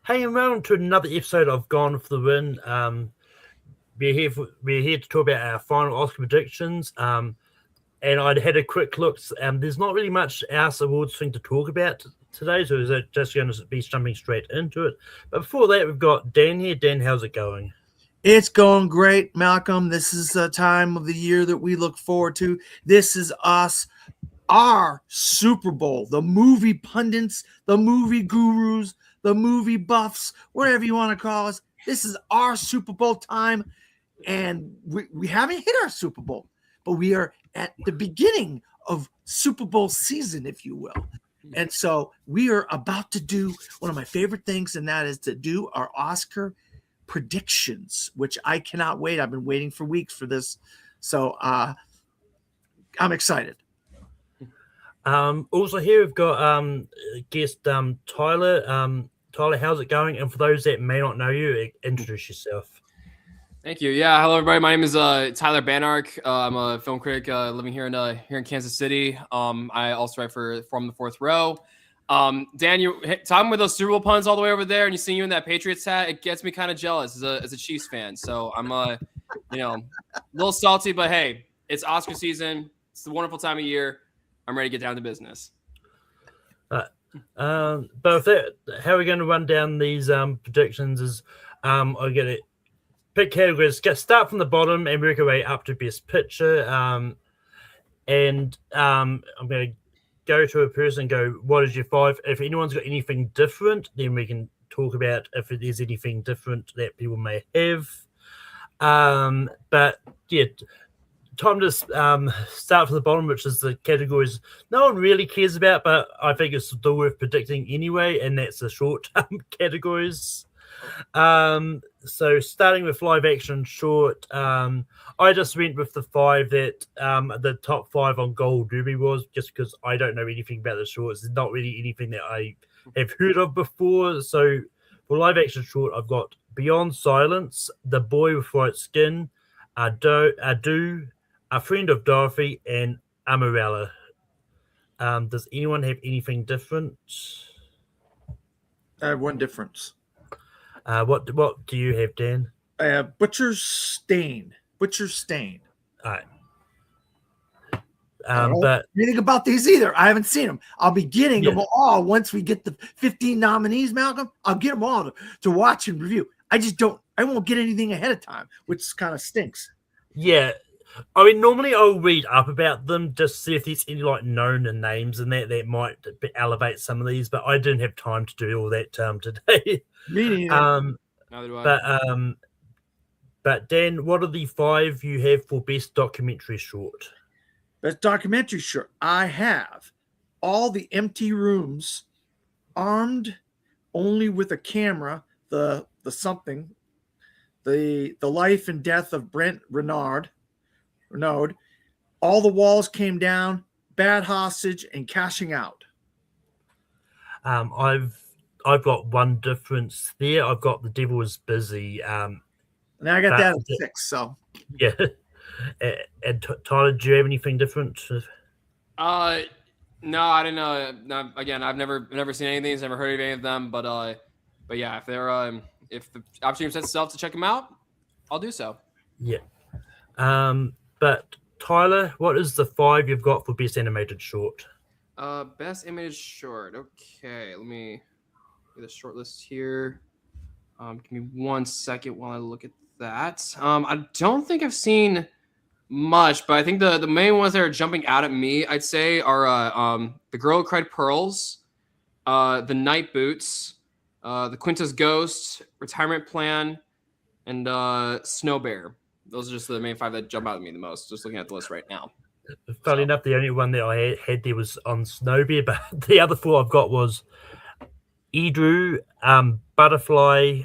Hey, and welcome to another episode of Gone for the Win. We're here to talk about our final Oscar predictions. And I'd had a quick look. There's not really much else awards thing to talk about today, so we're just going to be jumping straight into it. But before that, we've got Dan here. Dan, how's it going? It's going great, Malcolm. This is the time of the year that we look forward to. This is our Super Bowl. The movie pundits, the movie gurus, the movie buffs, whatever you want to call us. This is our Super Bowl time, and we haven't hit our Super Bowl, but we are at the beginning of Super Bowl season, if you will. And so we are about to do one of my favorite things, and that is to do our Oscar predictions, which I cannot wait. I've been waiting for weeks for this. So I'm excited. Also here we've got guest Tyler. Tyler, how's it going? And for those that may not know you, introduce yourself. Thank you. Yeah, hello everybody. My name is Tyler Banark. I'm a film critic living here in Kansas City. I also write for From the Fourth Row. Dan, you talking with those Super Bowl puns all the way over there, and you see you in that Patriots hat. It gets me kind of jealous as a Chiefs fan. So I'm a little salty, but hey, it's Oscar season. It's a wonderful time of year. I'm ready to get down to business. But with that, how are we going to run down these predictions? Is I'm going to pick categories, start from the bottom and work our way up to Best Picture. I'm going to go to a person and go, what is your five? If anyone's got anything different, then we can talk about if there's anything different that people may have. But yeah, time to start from the bottom, which is the categories no one really cares about, but I think it's still worth predicting anyway, and that's the short categories. So starting with live action short, I just went with the five that the top five on Gold Ruby was, just because I don't know anything about the shorts. It's not really anything that I have heard of before. So for live action short, I've got Beyond Silence, The Boy with White Skin, Adu, A Friend of Dorothy, and Amarella. Does anyone have anything different? I have one difference. What do you have, Dan? I have Butcher's Stain. All right. I don't know But anything about these either. I haven't seen them. I'll be getting Yeah. them all once we get the 15 nominees, Malcolm. I'll get them all to watch and review. I won't get anything ahead of time, which kind of stinks. yeah, I mean, normally I'll read up about them just to see if there's any like known names in that might elevate some of these, but I didn't have time to do all that today. Me neither. Neither do I. But Dan, what are the five you have for best documentary short? Best documentary short. I have All the Empty Rooms, Armed Only with a Camera, the Life and Death of Brent Renaud, All the Walls Came Down, Bad Hostage, and Cashing Out. I've got one difference there. I've got The Devil Is Busy. And I got that at 6. So Yeah. And Tyler, do you have anything different? No, I didn't know. No, again, I've never seen any of these, never heard of any of them. But yeah, if the opportunity presents itself to check them out, I'll do so. Yeah. But Tyler, what is the five you've got for best animated short? Best animated short. Okay, let me get a short list here. Give me 1 second while I look at that. I don't think I've seen much, but I think the main ones that are jumping out at me, I'd say, are The Girl Who Cried Pearls, The Night Boots, The Quinta's Ghost, Retirement Plan, and Snow Bear. Those are just the main five that jump out at me the most, just looking at the list right now. Funny enough, the only one that I had there was on Snowbear, but the other four I've got was Edru, Butterfly,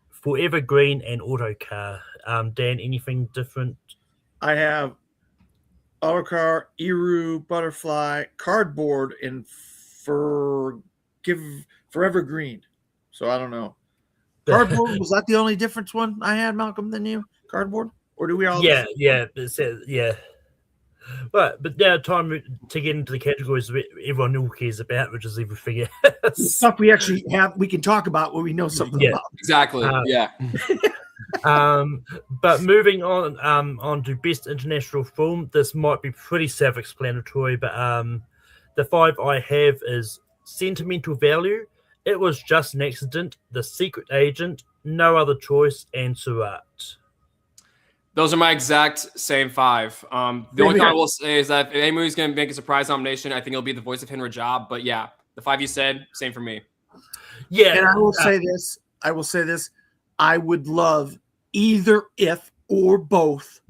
Forever Green, and Autocar. Dan, anything different? I have Autocar, Eru, Butterfly, Cardboard, and Forever Green. So I don't know. Cardboard, was that the only difference one I had, Malcolm, than you? Cardboard? Or do we all? Yeah. Right, but now time to get into the categories that everyone all cares about, which is everything else. Stuff we actually we can talk about what we know something Yeah. about. Exactly. Yeah. But moving on to best international film, this might be pretty self-explanatory, but the 5 I have is Sentimental Value, It Was Just an Accident, The Secret Agent, No Other Choice, and Surat. Those are my exact same 5. The only thing I will say is that if any movie's going to make a surprise nomination, I think it'll be The Voice of Henry Job. But yeah, the 5 you said, same for me. Yeah, And I will say this. I would love either, if or both,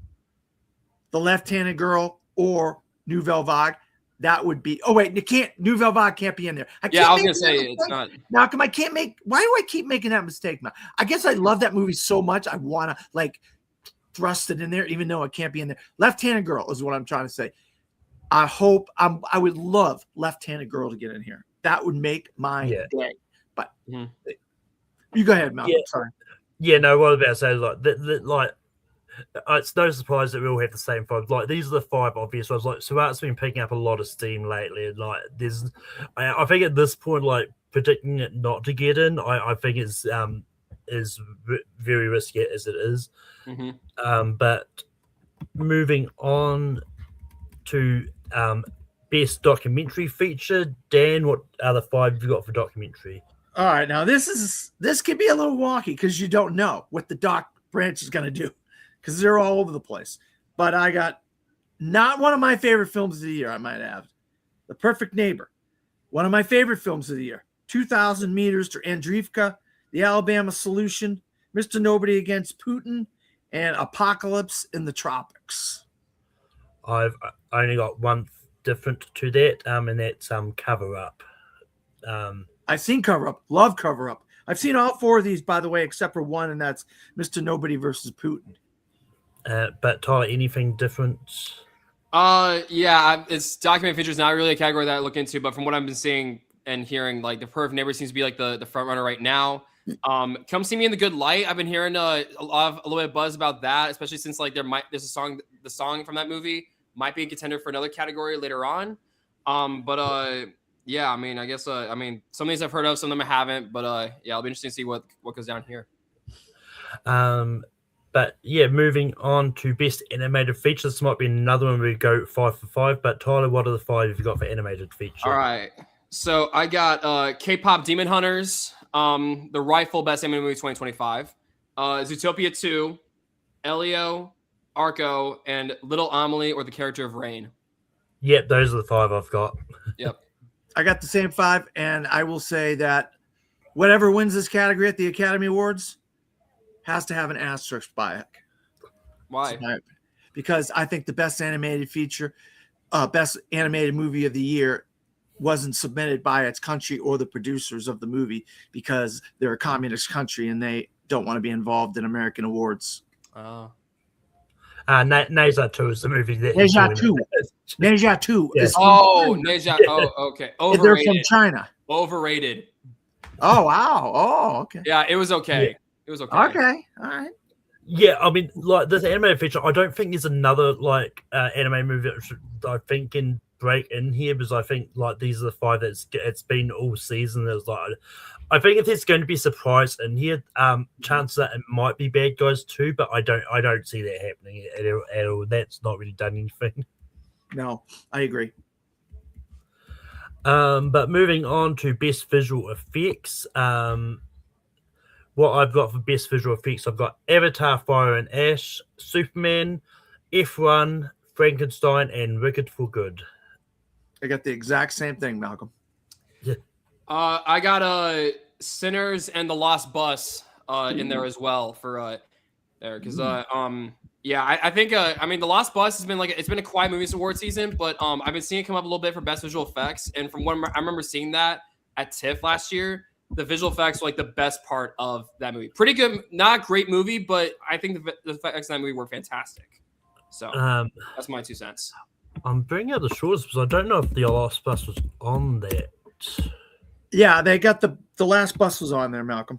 The Left-Handed Girl or Nouvelle Vague. That would be. Oh wait, Nouvelle Vague can't be in there. I was gonna say it's not. Malcolm, I can't make. Why do I keep making that mistake, man? I guess I love that movie so much. I want to thrust it in there, even though it can't be in there. Left-Handed Girl is what I'm trying to say. I would love Left-Handed Girl to get in here. That would make my day. But you go ahead, Malcolm. Yeah. Sorry. Yeah, no, what about to say it's no surprise that we all have the same 5. These are the 5 obvious ones. Surat's been picking up a lot of steam lately, and I think at this point, predicting it not to get in, I think is very risky as it is. But moving on to best documentary feature, Dan, what other 5 have you got for documentary? All right, now this could be a little wonky because you don't know what the doc branch is going to do because they're all over the place. But I got not one of my favorite films of the year, I might add, The Perfect Neighbor. One of my favorite films of the year, 2,000 Meters to Andreevka, The Alabama Solution, Mr. Nobody Against Putin, and Apocalypse in the Tropics. I've only got one different to that, and that's Cover Up. I've seen Cover Up, love Cover Up. I've seen all 4 of these, by the way, except for one, and that's Mr. Nobody versus Putin. But Tyler, anything different? Yeah, it's documentary features not really a category that I look into, but from what I've been seeing and hearing, The Perfect Neighbor seems to be the front runner right now. Come See Me in the Good Light. I've been hearing a little bit of buzz about that, especially since there's a song, the song from that movie might be a contender for another category later on. Yeah, I mean, I guess, some of these I've heard of, some of them I haven't, but yeah, it'll be interesting to see what goes down here. But yeah, moving on to best animated feature. This might be another one we go 5 for 5. But Tyler, what are the 5 you've got for animated feature? All right, so I got K-pop Demon Hunters, The Rifle, Best Animated Movie 2025, Zootopia 2, Elio, Arco, and Little Amelie or The Character of Rain. Yep, those are the 5 I've got. Yep. I got the same 5, and I will say that whatever wins this category at the Academy Awards has to have an asterisk by it. Why? Because I think the best animated feature, best animated movie of the year wasn't submitted by its country or the producers of the movie because they're a communist country and they don't want to be involved in American awards. Oh. Neja 2 is the movie that Neja 2. Neja 2 is Neja. Oh, okay. Overrated. They're from China. Overrated. Oh, wow. Oh, okay. Yeah, it was okay. Yeah. It was okay. Okay. All right. Yeah, I mean, this animated feature, I don't think there's another anime movie that I think can break in here because I think these are the 5 it's been all season. There's I think if there's going to be a surprise in here, chances that it might be Bad Guys 2, but I don't see that happening at all. That's not really done anything. No, I agree. But moving on to best visual effects, what I've got for best visual effects, I've got Avatar: Fire and Ash, Superman, F1, Frankenstein, and Wicked for Good. I got the exact same thing, Malcolm. Yeah. I got Sinners and The Lost Bus in there as well for there because yeah, I think The Lost Bus has been it's been a quiet movies award season, but I've been seeing it come up a little bit for best visual effects, and from what I remember seeing that at TIFF last year, the visual effects were the best part of that movie. Pretty good, not a great movie, but I think the effects in that movie were fantastic. So that's my 2 cents. I'm bringing up the shorts because I don't know if The Last Bus was on that. Yeah, they got the Last Bus was on there, Malcolm.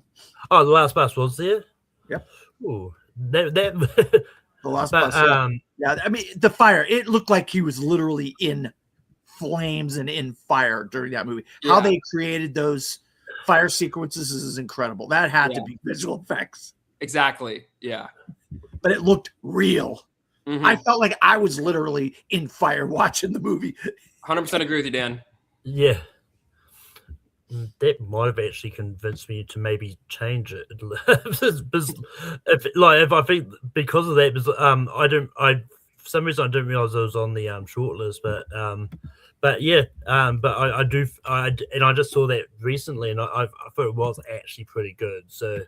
Oh, The Last Bus was there? Yep. Ooh, that The Last But Bus. Yeah, I mean the fire. It looked like he was literally in flames and in fire during that movie. How Yeah. they created those fire sequences is incredible. That had to Yeah. be visual effects, Exactly. Yeah. but it looked real. Mhm. I felt like I was literally in fire watching the movie. 100% agree with you, Dan. Yeah. That might have actually convinced me to maybe change it. if I think because of that, because I for some reason I didn't realize it was on the shortlist, but yeah, but I do, and I just saw that recently, and I thought it was actually pretty good. So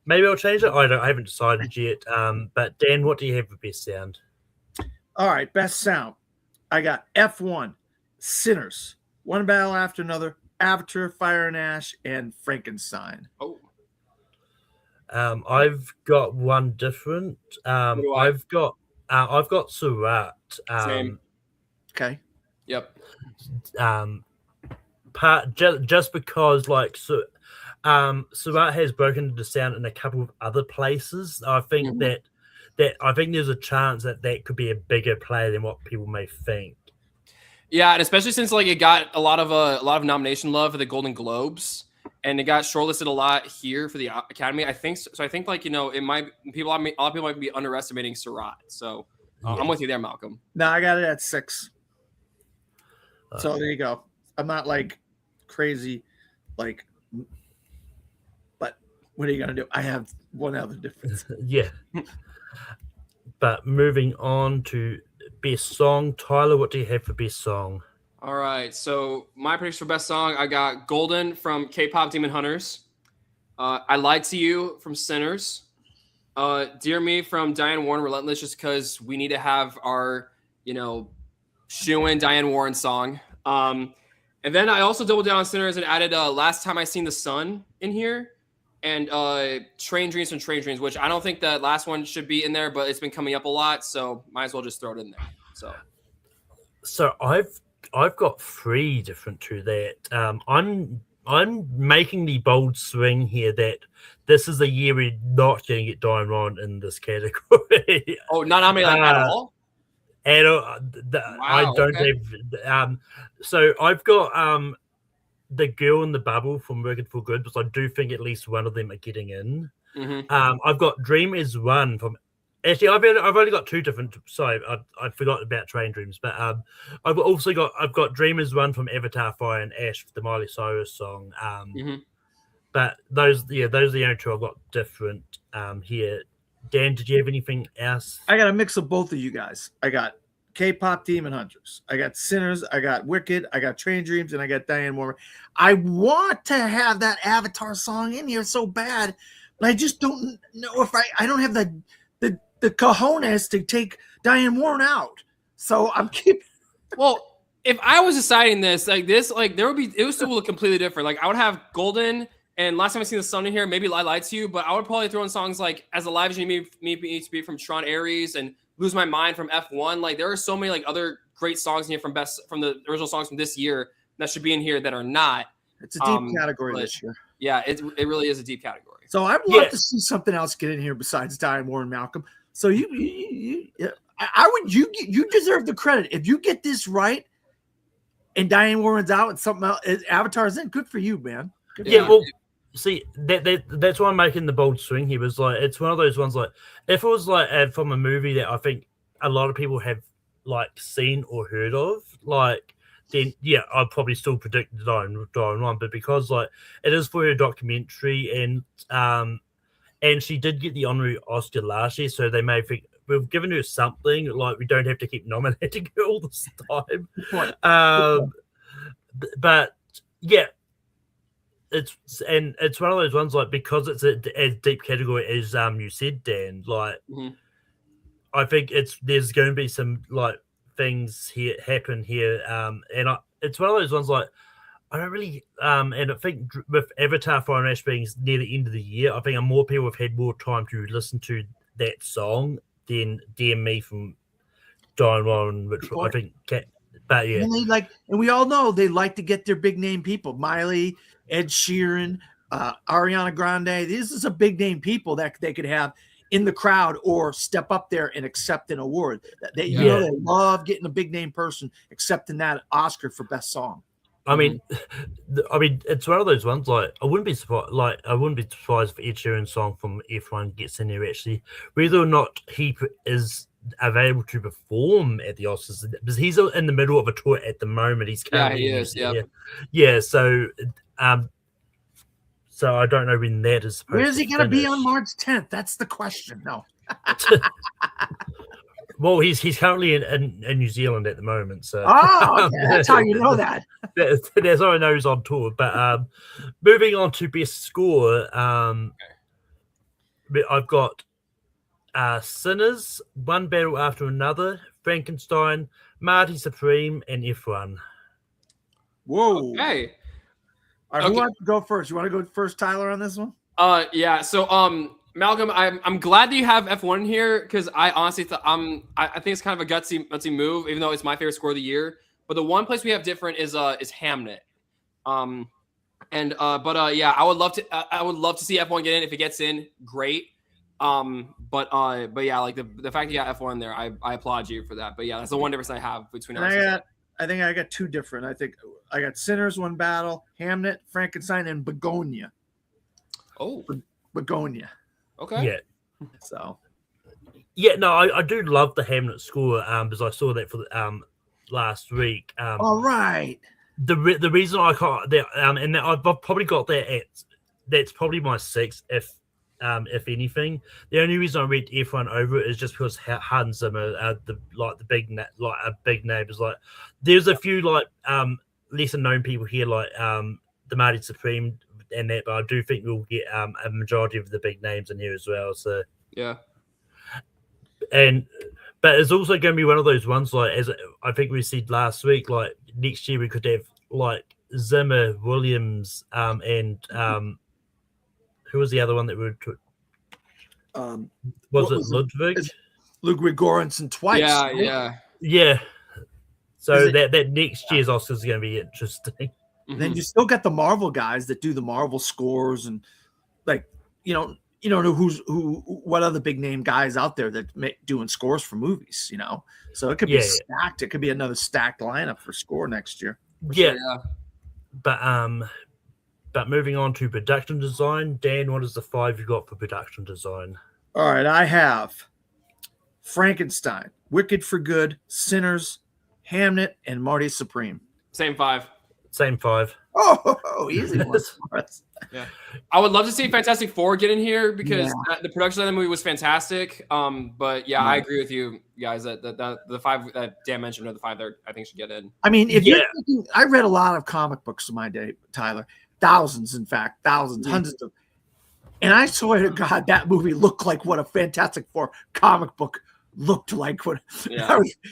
maybe I'll change it. I haven't decided yet. But Dan, what do you have for best sound? All right, best sound. I got F1, Sinners, One Battle After Another, Avatar, Fire and Ash, and Frankenstein. Oh, I've got one different. do I? I've got Surat. Same. Okay. Yep. Just because Surat has broken into sound in a couple of other places. I think Mhm. that I think there's a chance that could be a bigger play than what people may think. Yeah, and especially since like it got a lot of nomination love for the Golden Globes, and it got shortlisted a lot here for the Academy. I think so. I think like it might a lot of people might be underestimating Surat. So I'm with you there, Malcolm. No, I got it at 6. So there you go. I'm not like crazy, like, but what are you gonna do? I have one other difference. Yeah. But moving on to best song, Tyler, what do you have for best song? All right, so my prediction for best song, I got Golden from K-pop Demon Hunters. I Lied to You from Sinners. Dear Me from Diane Warren, Relentless, just because we need to have our, shoe-in Diane Warren song. And then I also doubled down on Sinners and added Last Time I Seen the Sun in here, and Train Dreams from Train Dreams, which I don't think that last one should be in there, but it's been coming up a lot, so might as well just throw it in there. So I've got 3 different to that. I'm making the bold swing here that this is the year we're not going to get Diane Warren in this category. Oh, not nominated at all? And I Wow, don't okay. have. So I've got the Girl in the Bubble from Working for Good, because I do think at least one of them are getting in. Mm-hmm. I've got Dream is One from. Actually, I've only got 2 different. Sorry, I forgot about Train Dreams, but I've got Dream is One from Avatar, Fire and Ash, the Miley Cyrus song. But those are the only 2 I've got different here. Dan, did you have anything else? I got a mix of both of you guys. I got K-pop Demon Hunters. I got Sinners. I got Wicked. I got Train Dreams, and I got Diane Warren. I want to have that Avatar song in here so bad, but I just don't know if I don't have the cojones to take Diane Warren out. So I'm keeping. Well, if I was deciding this, there would be, it would still look completely different. Like I would have Golden and Last Time I Seen the Sun in here, maybe I Lied to You, but I would probably throw in songs like As Alive As You Need Me to Be from Tron Aries and Lose My Mind from F1. Like there are so many like other great songs in here from the original songs from this year that should be in here that are not. It's a deep category this year. Yeah, it really is a deep category. So I'd love to see something else get in here besides Diane Warren, Malcolm. So you deserve the credit. If you get this right and Diane Warren's out and something else, Avatar's in, good for you, man. Well, see, that's why I'm making the bold swing here. Was like, it's one of those ones like, if it was like from a movie that I think a lot of people have like seen or heard of, like, then yeah, I'd probably still predict the Diane Warren, but because like it is for her documentary and she did get the honorary Oscar last year, so they may think we've given her something. Like we don't have to keep nominating her all this time. But yeah, it's one of those ones like, because it's a deep category as you said, Dan. Like I think there's going to be some like things here happen here, and it's one of those ones like. I don't really, and I think with Avatar Fire and Ash being near the end of the year, I think more people have had more time to listen to that song than Dear Me from Diane Warren, which I think, but yeah. And we all know they like to get their big name people, Miley, Ed Sheeran, Ariana Grande. This is a big name people that they could have in the crowd or step up there and accept an award. They love getting a big name person accepting that Oscar for best song. I mean, it's one of those ones. Like, I wouldn't be surprised. Like, I wouldn't be surprised if Ed Sheeran's song from F1 gets in there. Actually, whether or not he is available to perform at the Oscars, because he's in the middle of a tour at the moment. He's currently he is. Yeah. So, so I don't know when that is. Where's he going to be on March 10th? That's the question. No. Well, he's currently in New Zealand at the moment, so okay. That's how you know that. That's how I know he's on tour. But moving on to best score, I've got Sinners, One Battle After Another, Frankenstein, Marty Supreme, and F1. Whoa! Okay. All right, who wants to go first? You want to go first, Tyler, on this one? Yeah. So, Malcolm, I'm glad that you have F1 here because I honestly I think it's kind of a gutsy move, even though it's my favorite score of the year. But the one place we have different is Hamnet. Yeah, I would love to see F1 get in. If it gets in, great. But yeah, like the fact you got F1 there, I applaud you for that. But yeah, that's the one difference I have between us. I think I got two different. I think I got Sinners, One Battle, Hamnet, Frankenstein, and Begonia. Oh, Begonia. Okay. Yeah. So. Yeah, no, I do love the Hamnet score because I saw that for the last week. All right. The reason I can't and I've probably got that that's probably my sixth if anything. The only reason I read F1 over it is just because Hans Zimmer, the big name is like. There's a few lesser known people here like the Marty Supreme and that, but I do think we'll get a majority of the big names in here as well. So yeah, but it's also going to be one of those ones like as I think we said last week. Like next year we could have like Zimmer, Williams, and who was the other one that we would? Was it Ludwig? Ludwig Göransson twice. Yeah, right? Yeah. So that next year's Oscars is going to be interesting. Then you still got the Marvel guys that do the Marvel scores and you don't know what other big name guys out there that doing scores for movies, so it could be stacked. It could be another stacked lineup for score next year. Yeah. But moving on to production design, Dan, what is the 5 you got for production design? All right, I have Frankenstein, Wicked for Good, Sinners, Hamnet, and Marty Supreme. Same 5. Same 5. Oh, easy one for us. Yeah, I would love to see Fantastic Four get in here because the production of the movie was fantastic. But yeah, I agree with you guys that the 5 that Dan mentioned are the 5 that I think should get in. I mean, if you're thinking, I read a lot of comic books in my day, Tyler, thousands, hundreds of, and I swear to God, that movie looked like what a Fantastic Four comic book looked like.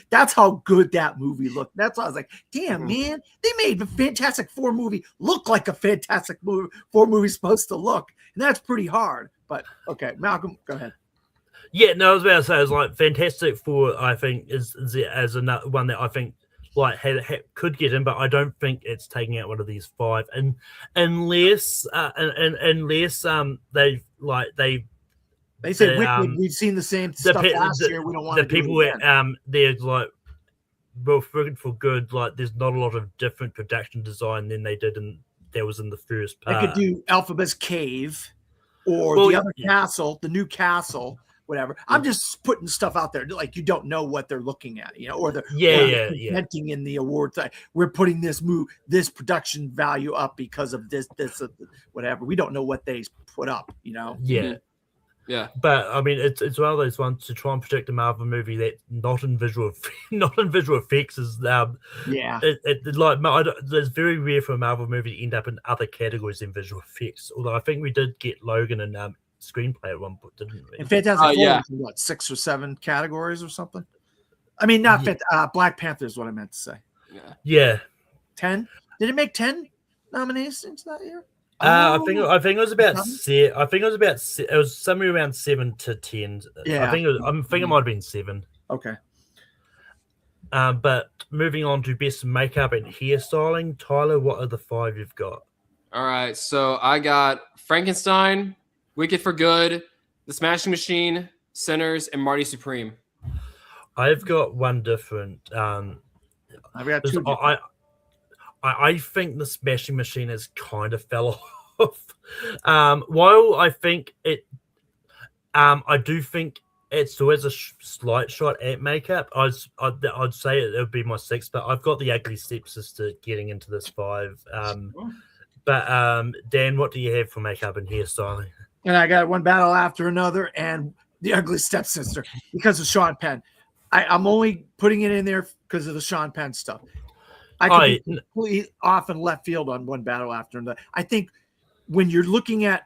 That's how good that movie looked. That's why I was like, damn, man, they made the Fantastic Four movie look like a Fantastic Four movie supposed to look. And that's pretty hard. But okay, Malcolm, go ahead. Yeah, no, I was about to say, I was like, Fantastic Four, I think, is as another one that I think like could get in, but I don't think it's taking out one of these 5, and unless they said Wicked. We've seen the same stuff last year. We don't want the people there's like Wicked for Good. Like there's not a lot of different production design than they did that was in the first part. They could do Elphabet's Cave or the other castle, the new castle. Whatever. I'm just putting stuff out there like you don't know what they're looking at, or they're presenting in the award. We're putting this production value up because of this, whatever. We don't know what they put up, Yeah. But I mean, it's one of those ones to try and predict a Marvel movie that not in visual effects is it's very rare for a Marvel movie to end up in other categories than visual effects. Although I think we did get Logan and screenplay at one point, didn't we? And Fantastic Four, what, 6 or 7 categories or something? I mean, not Black Panther is what I meant to say. Yeah. 10? Did it make 10 nominations that year? I think it was about. It was somewhere around 7 to 10. Yeah. I think it might have been 7. Okay. But moving on to best makeup and hairstyling, Tyler, what are the 5 you've got? All right, so I got Frankenstein, Wicked for Good, The Smashing Machine, Sinners, and Marty Supreme. I've got one different. I've got two. I think the Smashing Machine has kind of fell off. While I think it, I do think it still has a slight shot at makeup. I'd say it would be my 6, but I've got the Ugly Stepsister getting into this 5. But Dan, what do you have for makeup and hairstyling? And I got One Battle After Another and The Ugly Stepsister because of Sean Penn. I'm only putting it in there because of the Sean Penn stuff. I could be completely off in left field on One Battle After Another. I think when you're looking at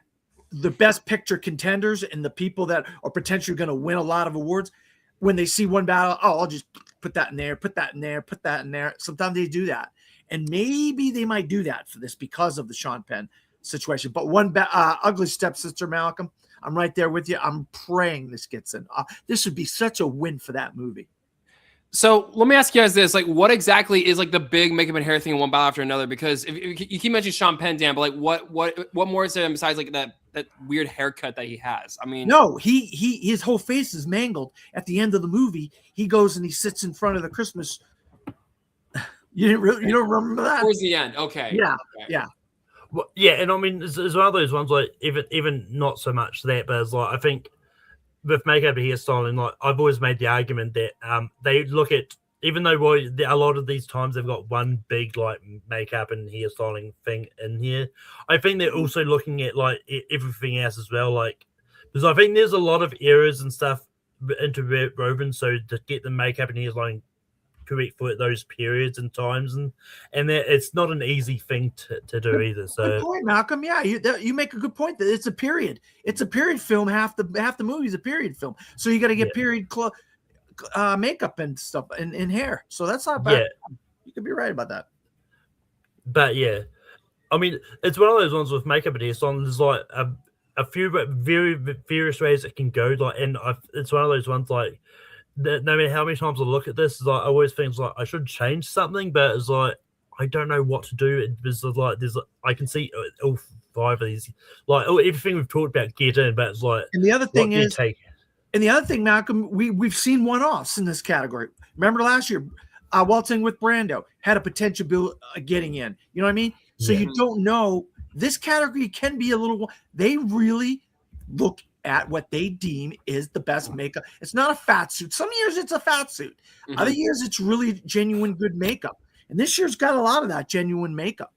the best picture contenders and the people that are potentially going to win a lot of awards, when they see One Battle, I'll just put that in there, put that in there, put that in there. Sometimes they do that. And maybe they might do that for this because of the Sean Penn situation. But Ugly Stepsister, Malcolm, I'm right there with you. I'm praying this gets in. This would be such a win for that movie. So let me ask you guys this: like, what exactly is like the big makeup and hair thing in One Battle After Another? Because if you keep mentioning Sean Penn, Dan, but like, what more is there besides like that weird haircut that he has? I mean, no, his whole face is mangled. At the end of the movie, he goes and he sits in front of the Christmas. You don't remember that? Towards the end, okay. Yeah, okay. yeah. Well, yeah, and I mean, it's one of those ones like even not so much that, but it's like I think with makeup and hairstyling, like I've always made the argument that they look at, even though a lot of these times they've got one big like makeup and hairstyling thing in here, I think they're also looking at like everything else as well, like because I think there's a lot of errors and stuff interwoven, so to get the makeup and hairstyling correct for those periods and times, and that it's not an easy thing to do either. So good point, Malcolm. Yeah, you make a good point that it's a period. It's a period film. Half the movie is a period film, so you got to get period makeup and stuff and hair. So that's not bad. Yeah. You could be right about that. But yeah, I mean, it's one of those ones with makeup and hairstyling. There's like a few very various ways it can go. Like, and it's one of those ones like. No matter how many times I look at this, like I always think like I should change something, but it's like I don't know what to do. It's like I can see all 5 of these, like everything we've talked about get in, but it's like. And the other thing is, Malcolm, we've seen one-offs in this category. Remember last year, Waltzing with Brando had a potential getting in. You know what I mean? So you don't know. This category can be a little. They really look at what they deem is the best makeup. It's not a fat suit. Some years it's a fat suit. Other years it's really genuine good makeup. And this year's got a lot of that genuine makeup.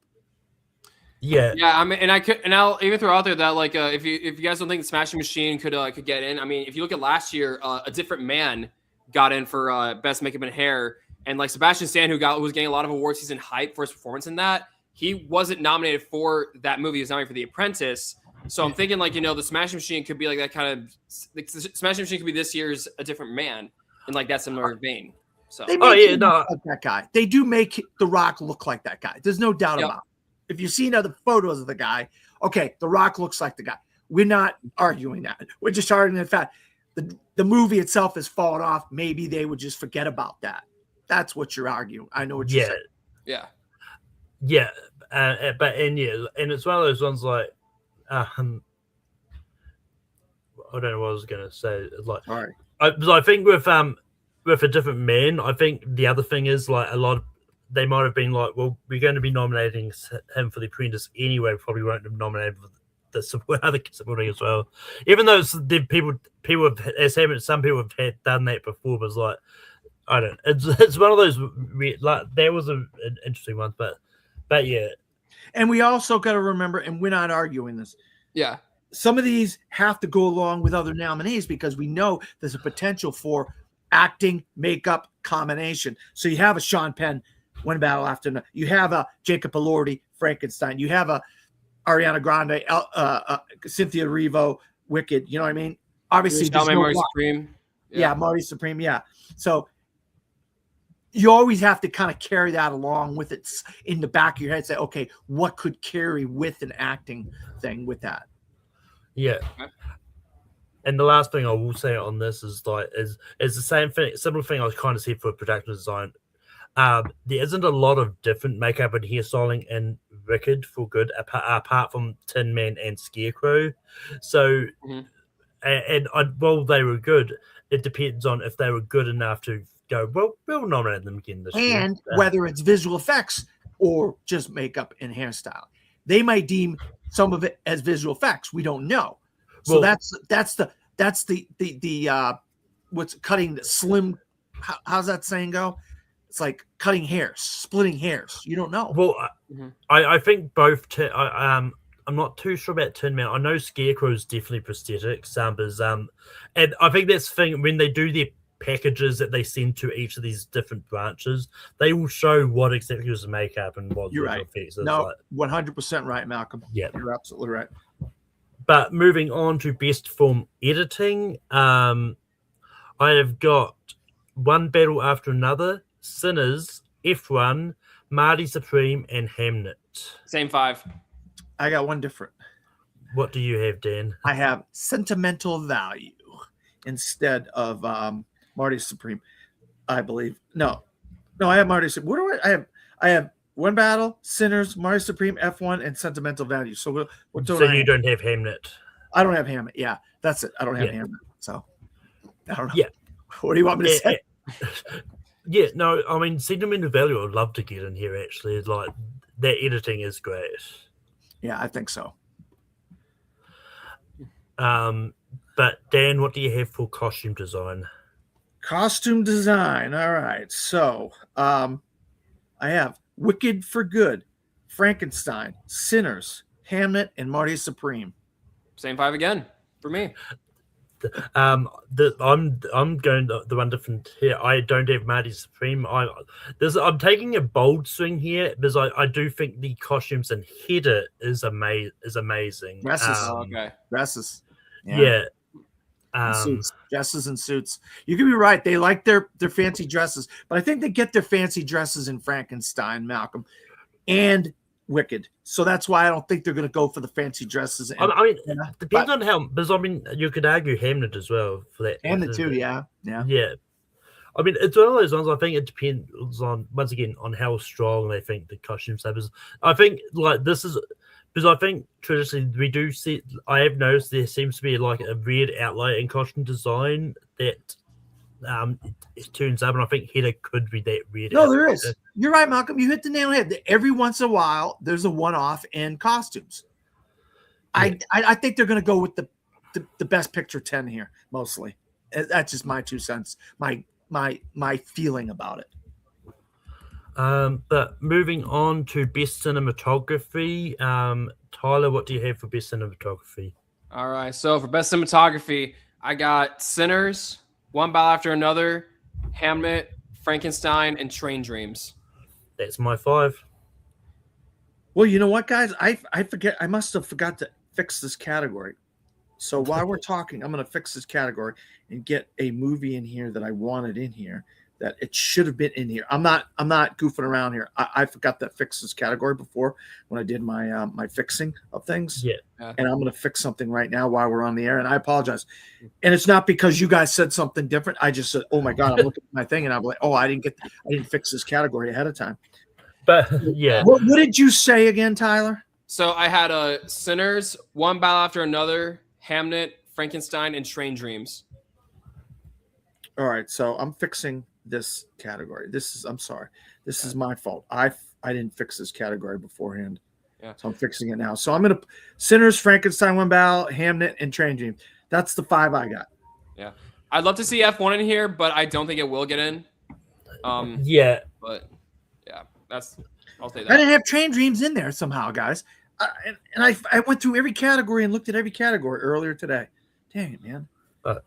Yeah. I mean, and I'll even throw out there that like if you guys don't think the Smashing Machine could get in, I mean, if you look at last year, A Different Man got in for best makeup and hair, and like Sebastian Stan, who was getting a lot of awards season hype for his performance in that, he wasn't nominated for that movie. He was nominated for The Apprentice. So I'm thinking like, the Smashing Machine could be like that kind of like, Smashing Machine could be this year's A Different Man in like that similar vein. So they make like that guy. They do make The Rock look like that guy. There's no doubt about it. If you've seen other photos of the guy, okay, The Rock looks like the guy. We're not arguing that. We're just arguing the fact the movie itself has fallen off. Maybe they would just forget about that. That's what you're arguing. I know what you're saying. Yeah. But and it's one of those ones like. I don't know what I was gonna say. Like, all right. I think with A Different Man, I think the other thing is like a lot of they might have been like, well, we're going to be nominating him for The Apprentice anyway. We probably won't have nominated for the other supporting as well. Even though people have some people have done that before, but it's like I don't. It's one of those like there was an interesting one, but yeah. And we also got to remember, and we're not arguing this. Yeah. Some of these have to go along with other nominees because we know there's a potential for acting, makeup combination. So you have a Sean Penn, One Battle After Another. You have a Jacob Elordi, Frankenstein. You have a Ariana Grande, Cynthia Erivo, Wicked. You know what I mean? Obviously, Marty Supreme. Yeah, Marty Supreme. Yeah. So you always have to kind of carry that along with it in the back of your head. Say, okay, what could carry with an acting thing with that? Yeah. And the last thing I will say on this is the same thing, similar thing I was kind of said for production design. There isn't a lot of different makeup and hairstyling in Wicked for good, apart from Tin Man and Scarecrow. So while they were good, it depends on if they were good enough to go, well, we'll nominate them again this year. And whether it's visual effects or just makeup and hairstyle. They might deem some of it as visual effects. We don't know. So Well, that's the what's cutting the slim. How's that saying go? It's like cutting hairs, splitting hairs. You don't know. Well, Mhm. I think both. I'm not too sure about Tin Man. I know Scarecrow is definitely prosthetics. And I think that's the thing when they do their packages that they send to each of these different branches, they will show what exactly was the makeup and what You're visual right. effects is No, like. 100% right, Malcolm. Yeah. You're absolutely right. But moving on to best film editing, I have got One Battle After Another, Sinners, F1, Marty Supreme, and Hamnet. Same 5. I got one different. What do you have, Dan? I have sentimental value instead of Marty Supreme, I believe. No, I have Marty Supreme. What do I have? I have One Battle, Sinners, Marty Supreme, F1, and sentimental value. So what So you don't have Hamnet. I don't have Hammett. Yeah, that's it. I don't have Yeah. Hammett. So I don't know. Yeah. What do you want me to say? Yeah, no, I mean, sentimental value I'd love to get in here, actually. Like, their editing is great. Yeah, I think so. But Dan, what do you have for costume design? Costume design. All right. So I have Wicked for Good, Frankenstein, Sinners, Hamlet, and Marty Supreme. Same 5 again for me. I'm going the one different here. I don't have Marty Supreme. I'm taking a bold swing here because I do think the costumes in Header is amazing. Dresses. Okay. Dresses. Yeah. And suits. Dresses and suits. You could be right. They like their fancy dresses, but I think they get their fancy dresses in Frankenstein, Malcolm, and Wicked. So that's why I don't think they're going to go for the fancy dresses. I mean, depends on how. Because I mean, you could argue Hamlet as well for that. Hamlet too. Yeah. Yeah. I mean, it's one of those ones. I think it depends on, once again, on how strong they think the costume stuff is. I think like this is because I think traditionally we do see. I have noticed there seems to be like a red outlier in costume design that it turns up, and I think Header could be that red. No, there is. You're right, Malcolm. You hit the nail on the head. Every once in a while, there's a one-off in costumes. Yeah. I think they're going to go with the best picture 10 here, mostly. That's just my 2 cents. My feeling about it. But moving on to best cinematography, Tyler, what do you have for best cinematography? All right. So for best cinematography, I got Sinners, One Battle After Another, Hamlet, Frankenstein, and Train Dreams. That's my 5. Well, you know what, guys? I forget. I must have forgot to fix this category. So while we're talking, I'm going to fix this category and get a movie in here that I wanted in here that it should have been in here. I'm not goofing around here. I forgot to fix this category before when I did my my fixing of things. Yeah. And I'm going to fix something right now while we're on the air. And I apologize. And it's not because you guys said something different. I just said, oh my God, I'm looking at my thing and I'm like, oh, I didn't fix this category ahead of time. But yeah, What did you say again, Tyler? So I had Sinners, One Battle After Another, Hamlet, Frankenstein, and Train Dreams. All right, so I'm fixing this category. I'm sorry. This is my fault. I didn't fix this category beforehand. Yeah. So I'm fixing it now. So I'm gonna Sinners, Frankenstein, One Battle, Hamlet, and Train Dreams. That's the 5 I got. Yeah. I'd love to see F1 in here, but I don't think it will get in. yeah. But yeah, I'll say I that. didn't have Train Dreams in there somehow, guys. And I went through every category and looked at every category earlier today. Dang it, man.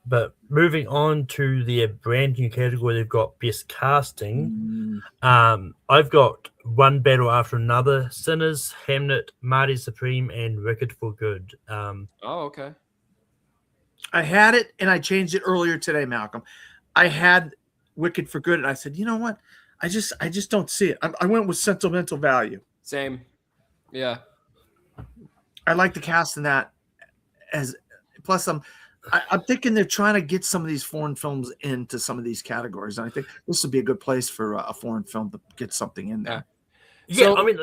But moving on to the brand new category, they've got best casting. I've got One Battle After Another, Sinners, Hamlet, Marty Supreme, and Wicked for Good. Oh, okay. I had it and I changed it earlier today, Malcolm. I had Wicked for Good, and I said, you know what? I just don't see it. I went with sentimental value. Same. Yeah. I like the cast in that. Plus, I'm thinking they're trying to get some of these foreign films into some of these categories, and I think this would be a good place for a foreign film to get something in there. Yeah, So- I mean,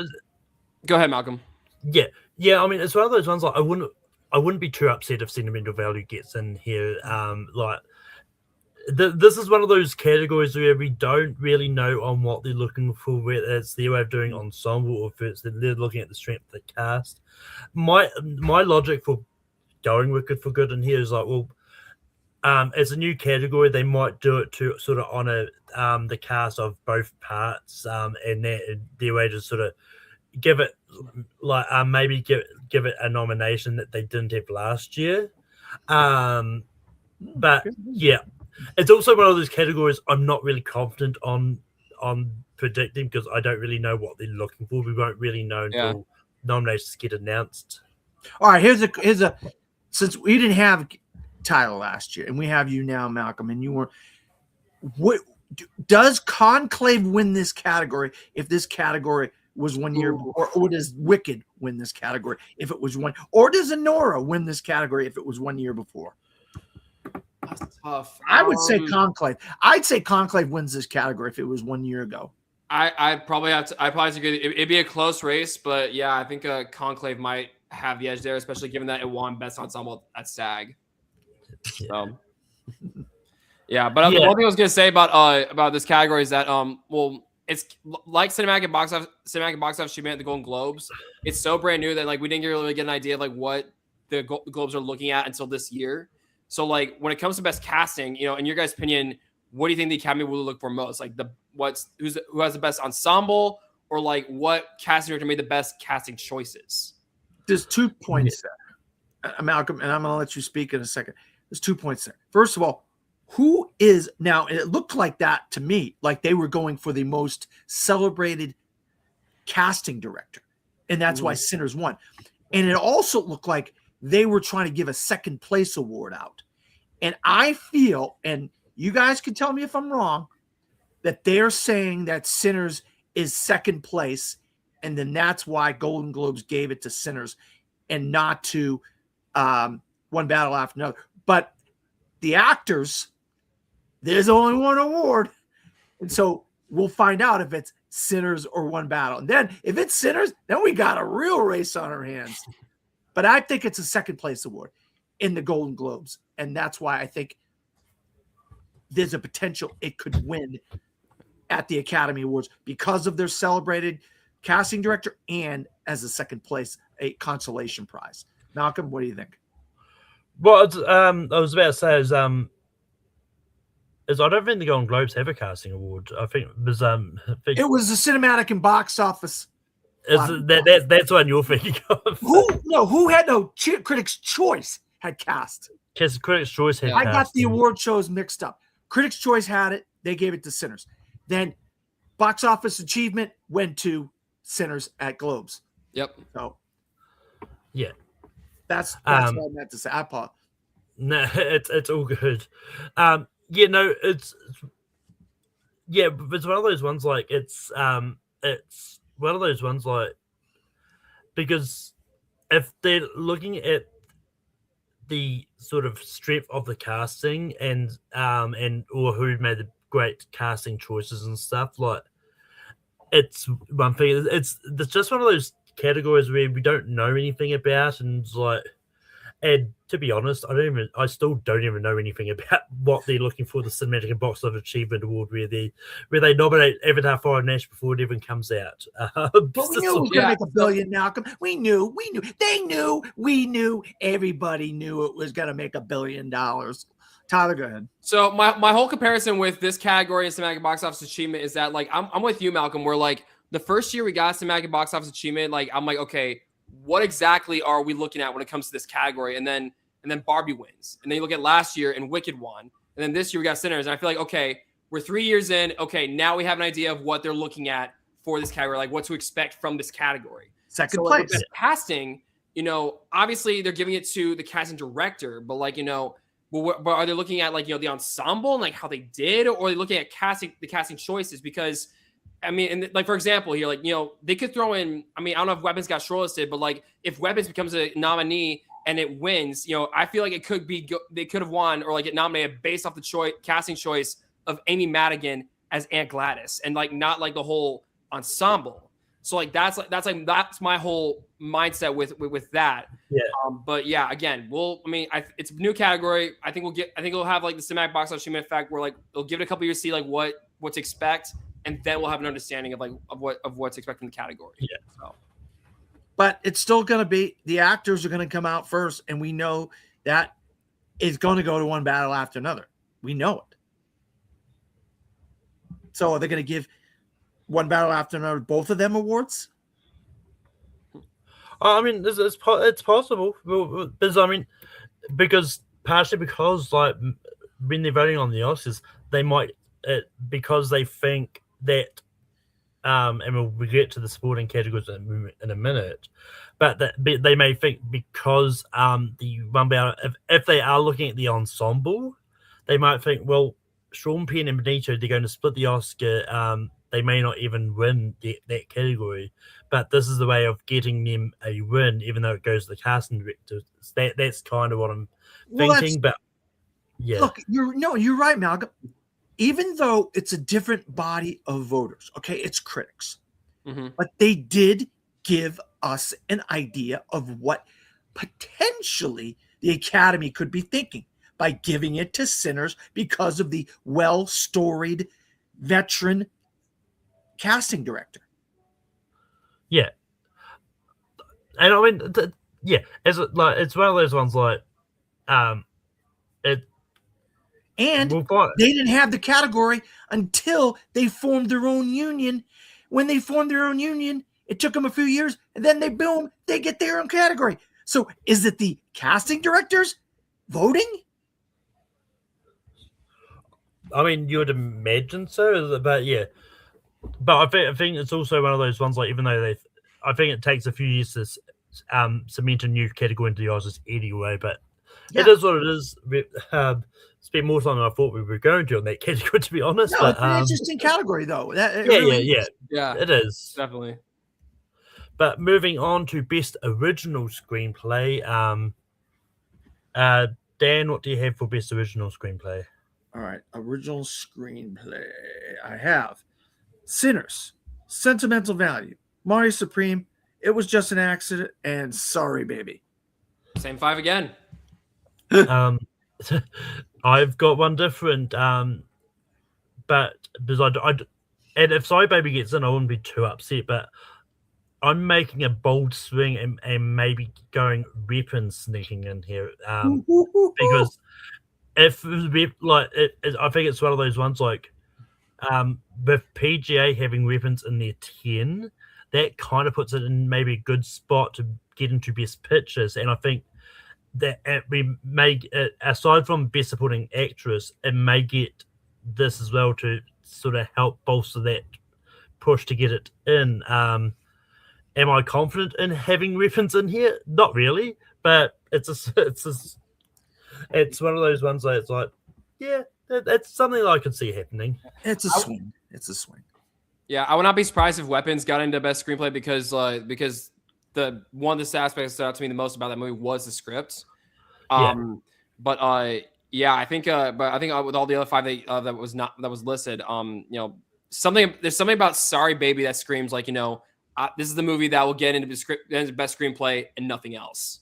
Go ahead, Malcolm. yeah. I mean, it's one of those ones like I I wouldn't be too upset if Sentimental Value gets in here. This is one of those categories where we don't really know on what they're looking for, whether it's their way of doing ensemble or if it's they're looking at the strength of the cast. My logic for going Wicked for Good in here is like, well, as a new category, they might do it to sort of honor the cast of both parts, and their way to sort of give it like maybe give it a nomination that they didn't have last year. But yeah, it's also one of those categories I'm not really confident on predicting because I don't really know what they're looking for. We won't really know until nominations get announced. All right, here's a since we didn't have Tyler last year and we have you now, Malcolm, and you were what does Conclave win this category if this category was 1 year before, or does Wicked win this category if it was one, or does Anora win this category if it was 1 year before? That's tough. I would say Conclave. I'd say Conclave wins this category if it was 1 year ago. I probably have to agree. It'd be a close race, but yeah, I think Conclave might have the edge there, especially given that it won Best Ensemble at SAG. So, yeah, but the one thing I was gonna say about this category is that well, it's like cinematic box office achievement at the Golden Globes. It's so brand new that like we didn't really get an idea of like what the Globes are looking at until this year. So like when it comes to best casting, you know, in your guys' opinion, what do you think the Academy will look for most? Like who has the best ensemble, or like what casting director made the best casting choices? There's 2 points there, Malcolm, and I'm going to let you speak in a second. There's 2 points there. First of all, who is now? It looked like that to me, like they were going for the most celebrated casting director, and that's why Sinners won. And it also looked like they were trying to give a second place award out. And I feel, and you guys can tell me if I'm wrong, that they're saying that Sinners is second place, and then that's why Golden Globes gave it to Sinners and not to One Battle After Another. But the actors, there's only one award. And so we'll find out if it's Sinners or One Battle. And then if it's Sinners, then we got a real race on our hands. But I think it's a second place award in the Golden Globes. And that's why I think there's a potential it could win at the Academy Awards because of their celebrated casting director and as a second place, a consolation prize. Malcolm, what do you think? Well, I was about to say is I don't think the Golden Globes have a casting award. I think it was it was the cinematic and box office. That's one you're thinking of. Who had Critics' Choice had cast. Critics' Choice had. I got the award shows mixed up. Critics' Choice had it. They gave it to Sinners. Then box office achievement went to Sinners at Globes. Yep. So yeah, that's what I meant to say. I apologize. No, it's all good. It's one of those ones like it's one of those ones like because if they're looking at the sort of strength of the casting and or who made the great casting choices and stuff, like it's one thing. It's just one of those categories where we don't know anything about, and to be honest, I still don't even know anything about what they're looking for the Cinematic and Box Office Achievement Award, where they nominate Avatar: Fire and Ash before it even comes out. But we knew it was going to make $1 billion, Malcolm. We knew. They knew. We knew. Everybody knew it was going to make $1 billion. Tyler, go ahead. So my whole comparison with this category in Cinematic Box Office Achievement is that like I'm with you, Malcolm. Where like the first year we got Cinematic Box Office Achievement, like I'm like, okay, what exactly are we looking at when it comes to this category? And then Barbie wins. And then you look at last year and Wicked won. And then this year we got Sinners. And I feel like, okay, we're 3 years in. Okay, now we have an idea of what they're looking at for this category, like what to expect from this category. Second place. Like, casting, obviously they're giving it to the casting director, but like, but are they looking at like, the ensemble and like how they did, or are they looking at the casting choices? Because I mean, and like, for example, here, like, they could throw in, I mean, I don't know if Weapons got shortlisted, but like if Weapons becomes a nominee and it wins, I feel like it could be, they could have won or like get nominated based off the casting choice of Amy Madigan as Aunt Gladys and like, not like the whole ensemble. So like that's my whole mindset with that. Yeah. But yeah, again, it's a new category. I think we'll have like the cinematic box office achievement effect where like it'll give it a couple years to see like what to expect, and then we'll have an understanding of like of what to expect in the category. Yeah. So. But it's still going to be the actors are going to come out first, and we know that it's going to go to one battle after another. We know it. So are they going to give one battle after another both of them awards? I mean, it's possible, because partially because like when they're voting on the Oscars, they might because they think that, and we'll get to the sporting categories in a minute, but they may think because the one battle, if they are looking at the ensemble, they might think, well, Sean Penn and Benito, they're going to split the Oscar. They may not even win that category, but this is the way of getting them a win, even though it goes to the casting director. That's kind of what I'm thinking. But yeah, look, you're right, Malcolm. Even though it's a different body of voters, okay, it's critics, but they did give us an idea of what potentially the Academy could be thinking by giving it to Sinners because of the well-storied veteran casting director. Yeah, and I mean, it's one of those ones like, And they didn't have the category until they formed their own union. When they formed their own union, it took them a few years, and then they get their own category. So is it the casting directors voting? I mean, you would imagine so, but yeah. But I think it's also one of those ones like, even though I think it takes a few years to cement a new category into the Oscars anyway, but it is what it is. Spent more time than I thought we were going to on that category, to be honest. No, but, it's an interesting category, though. Yeah, it is definitely. But moving on to best original screenplay, Dan, what do you have for best original screenplay? All right, original screenplay. I have Sinners, Sentimental Value, Mario Supreme, It Was Just an Accident, and Sorry Baby. Same 5 again. I've got one different, but because and if Sorry Baby gets in, I wouldn't be too upset. But I'm making a bold swing and maybe going Weapons sneaking in here, because if I think it's one of those ones like, with PGA having Weapons in their 10, that kind of puts it in maybe a good spot to get into Best Pictures, and I think that we may, aside from Best Supporting Actress, it may get this as well to sort of help bolster that push to get it in. Am I confident in having Weapons in here? Not really, but it's one of those ones that it's like, yeah, that's something that I could see happening. It's a swing. It's a swing. Yeah, I would not be surprised if Weapons got into Best Screenplay because the one of the aspects that stood out to me the most about that movie was the script. But I think with all the other 5 that was listed, there's something about Sorry Baby that screams like, this is the movie that will get into Best Screenplay and nothing else.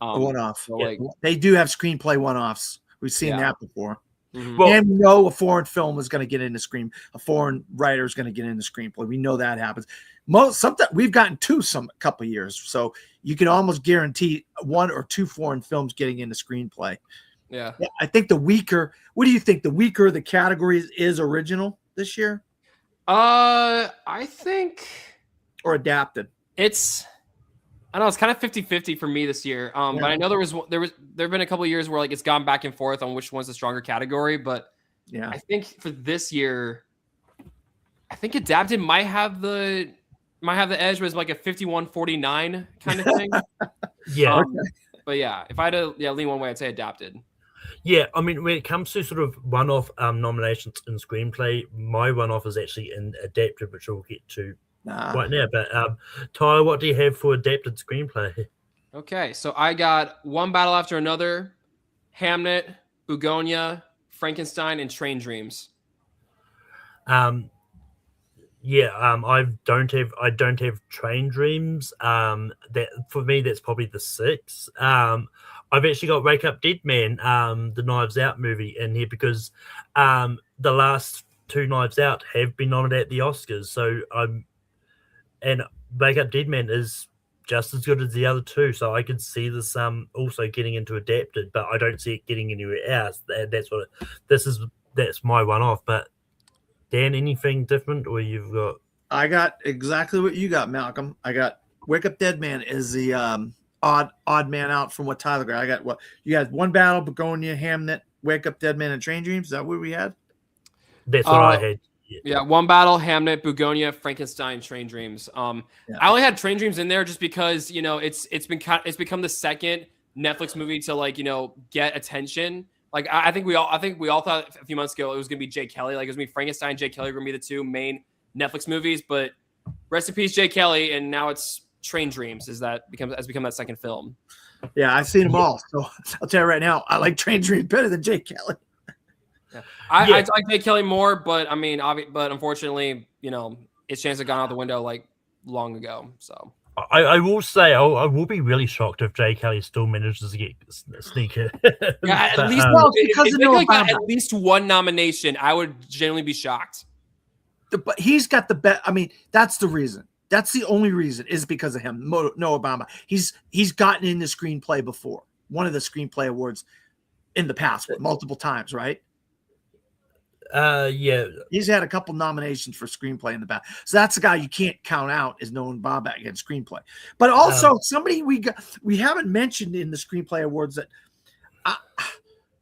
A one-off. So they do have screenplay one-offs. We've seen that before. Mm-hmm. Well, and we know a foreign film is going to get into a foreign writer is going to get into screenplay. We know that happens. Sometimes we've gotten a couple of years, so you can almost guarantee 1 or 2 foreign films getting into screenplay. Yeah, I think the weaker. What do you think? The weaker the category is original this year? I think, or adapted. I don't know, it's kind of 50-50 for me this year. But I know there have been a couple of years where like it's gone back and forth on which one's the stronger category. But yeah, I think for this year, I think adapted might have the edge, was like a 51-49 kind of thing. Yeah. But yeah, if I had to lean one way, I'd say adapted. Yeah, I mean, when it comes to sort of one-off nominations in screenplay, my one-off is actually in adapted, which we'll get to right now. But Tyler, what do you have for adapted screenplay? Okay, so I got One Battle After Another, Hamnet, Bugonia, Frankenstein, and Train Dreams. Yeah, I don't have Train Dreams. That for me, that's probably the 6. I've actually got Wake Up Dead Man, the Knives Out movie in here because the last 2 Knives Out have been nominated at the Oscars. So and Wake Up Dead Man is just as good as the other 2. So I could see this also getting into adapted, but I don't see it getting anywhere else. That's my one off. But Dan, anything different, or you've got? I got exactly what you got, Malcolm. I got Wake Up Dead Man is the odd man out from what Tyler got. I got what you had: One Battle, Begonia, Hamnet, Wake Up Dead Man, and Train Dreams. Is that what we had? That's what I had. Yeah, One Battle, Hamnet, Begonia, Frankenstein, Train Dreams. I only had Train Dreams in there just because it's become the second Netflix movie to get attention. Like I think we all thought a few months ago it was gonna be Jay Kelly. Like it was gonna be Frankenstein, Jay Kelly were gonna be the 2 main Netflix movies. But rest in peace, Jay Kelly, and now it's Train Dreams. Has become that second film. Yeah, I've seen them all. So I'll tell you right now, I like Train Dreams better than Jay Kelly. Yeah. I like Jay Kelly more, but I mean, but unfortunately, his chance had gone out the window like long ago. So. I will say I will be really shocked if Jay Kelly still manages to get sneaker. Yeah, at least if Jay got at least 1 nomination, I would genuinely be shocked. But he's got the best. I mean, that's the reason. That's the only reason is because of him. Noah Baumbach. He's gotten in the screenplay before, one of the screenplay awards in the past, multiple times, right? Yeah, he's had a couple nominations for screenplay in the past, so that's the guy you can't count out as Noah Baumbach in screenplay. But also somebody we haven't mentioned in the screenplay awards that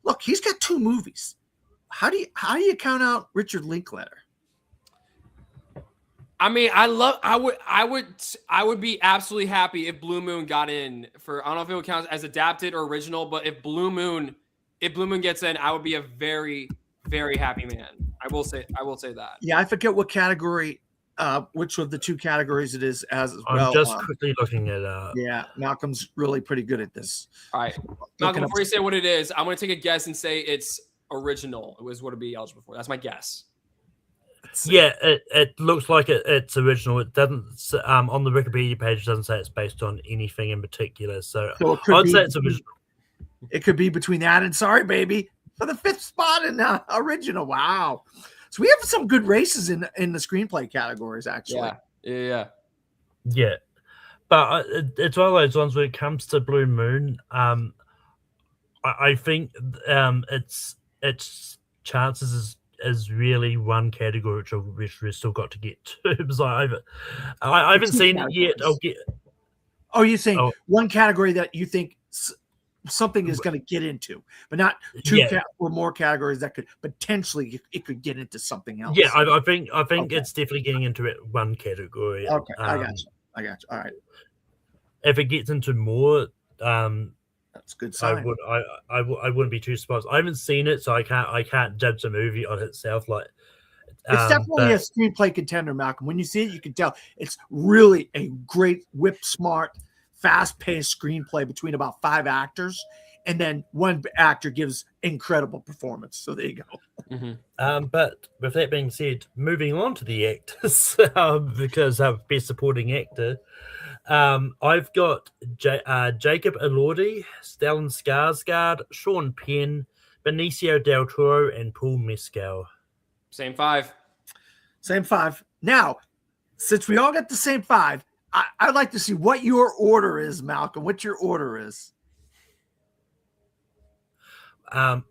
look, he's got 2 movies. How do you count out Richard Linklater? I mean, I would be absolutely happy if Blue Moon got in for, I don't know if it would count as adapted or original, but if Blue Moon gets in, I would be a very, very happy man. I will say that. Yeah, I forget what category, which of the 2 categories it is as well. I'm just quickly looking at yeah, Malcolm's really pretty good at this. All right. Malcolm, before you say what it is, I'm going to take a guess and say it's original. It was what it'd be eligible for. That's my guess. Yeah, it looks like it's original. It doesn't on the Wikipedia page, it doesn't say it's based on anything in particular. So I'd say it's original. It could be between that and Sorry Baby for the 5th spot in original. Wow. So we have some good races in the screenplay categories, actually. Yeah. But it's one of those ones where it comes to Blue Moon. I think its chances is really one category which we've still got to get to. Because I haven't seen it yet. Oh, you're saying one category that you think something is going to get into, but not 2 or more categories that could potentially it could get into something else. Yeah, I think it's definitely getting into it one category. Okay, I got you. All right. If it gets into more, that's a good sign. I wouldn't be too surprised. I haven't seen it, so I can't judge the movie on itself. Like it's definitely a screenplay contender, Malcolm. When you see it, you can tell it's really a great, whip smart, fast-paced screenplay between about 5 actors, and then one actor gives incredible performance. So there you go. Mm-hmm. But with that being said, moving on to the actors, because best supporting actor. I've got Jacob Elordi, Stellan Skarsgård, Sean Penn, Benicio del Toro, and Paul Mescal. Same 5. Now, since we all got the same 5, I'd like to see what your order is, Malcolm. What your order is? I've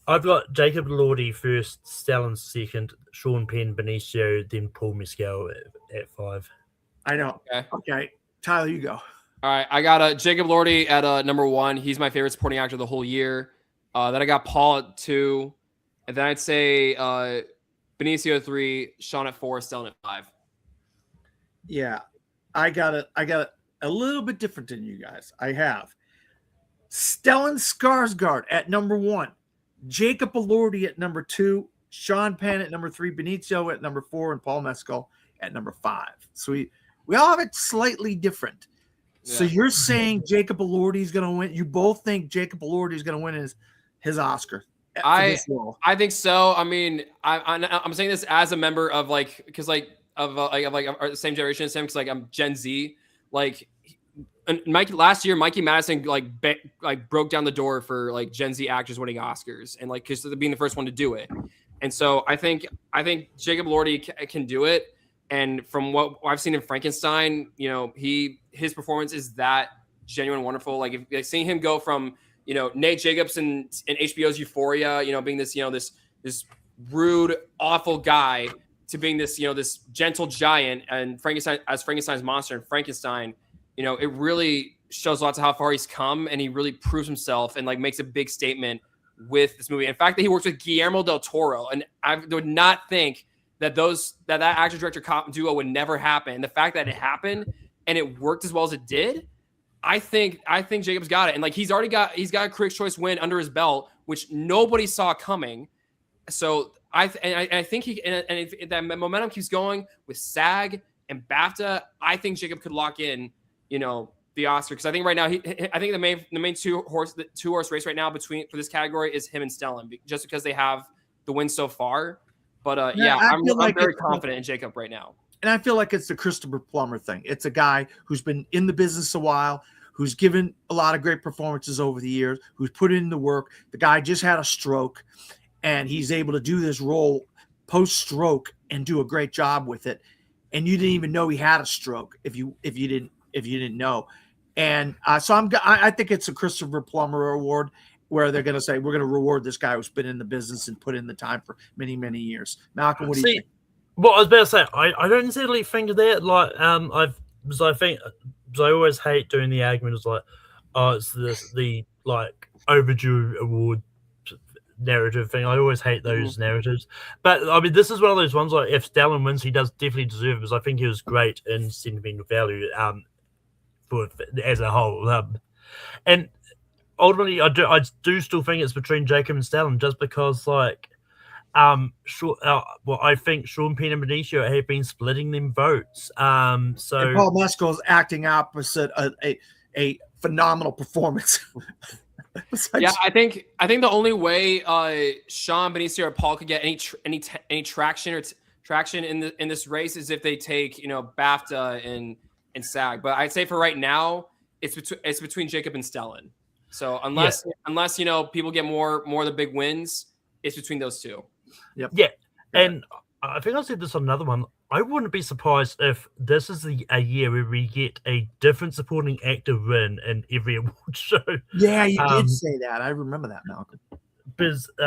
got Jacob Elordi first, Stellan second, Sean Penn, Benicio, then Paul Mescal at 5. I know. Okay. Tyler, you go. All right. I got Jacob Elordi at number 1. He's my favorite supporting actor the whole year. Then I got Paul at 2. And then I'd say Benicio at 3, Sean at 4, Stellan at 5. Yeah. I got it a little bit different than you guys. I have Stellan Skarsgård at number 1, Jacob Elordi at number 2, Sean Penn at number 3, Benicio at number 4, and Paul Mescal at number 5. So we all have it slightly different. Yeah. So you're saying Jacob Elordi is going to win. You both think Jacob Elordi is going to win his Oscar for this role? I think so. I mean, I'm saying this as a member of like, because like of the same generation as him, because like I'm Gen Z. Like, and last year, Mikey Madison like broke down the door for like Gen Z actors winning Oscars, and like because being the first one to do it. And so I think Jacob Elordi can do it. And from what I've seen in Frankenstein, you know, his performance is that genuine, wonderful. Like, seeing him go from, you know, Nate Jacobs in HBO's Euphoria, you know, being this, you know, this rude, awful guy, to being this, you know, this gentle giant, and Frankenstein's monster in Frankenstein, you know, it really shows lots of how far he's come, and he really proves himself and like makes a big statement with this movie. In fact, that he works with Guillermo del Toro, and I would not think that that actor director cop duo would never happen. The fact that it happened and it worked as well as it did, I think Jacob's got it. And like he's got a Critics' Choice win under his belt, which nobody saw coming. So I think if that momentum keeps going with SAG and BAFTA, I think Jacob could lock in, you know, the Oscar, because I think right now I think the main two horse race right now for this category is him and Stellan, just because they have the win so far. But I'm very confident in Jacob right now. And I feel like it's the Christopher Plummer thing. It's a guy who's been in the business a while, who's given a lot of great performances over the years, who's put in the work. The guy just had a stroke, and he's able to do this role post-stroke and do a great job with it. And you didn't even know he had a stroke if you didn't know. And so I think it's a Christopher Plummer award, where they're going to say, we're going to reward this guy who's been in the business and put in the time for many, many years. Malcolm, what do you think? Well, I was about to say, I don't necessarily think of that. Like, I always hate doing the argument. It's like, oh, it's the like overdue award narrative thing. I always hate those narratives. But I mean, this is one of those ones, like, if Stellan wins, he does definitely deserve it, because I think he was great in Sentimental Value as a whole. And ultimately, I do still think it's between Jacob and Stellan, just because, like, I think Sean Penn and Benicio have been splitting them votes. So and Paul Mescal's acting opposite a phenomenal performance. Yeah, I think the only way Sean, Benicio, or Paul could get any traction in this race is if they take, you know, BAFTA and SAG. But I'd say for right now, it's between Jacob and Stellan. So unless you know, people get more of the big wins, it's between those two. Yep. Yeah. And I think I said this on another one. I wouldn't be surprised if this is a year where we get a different supporting actor win in every award show. Yeah, you did say that. I remember that, Malcolm. Because you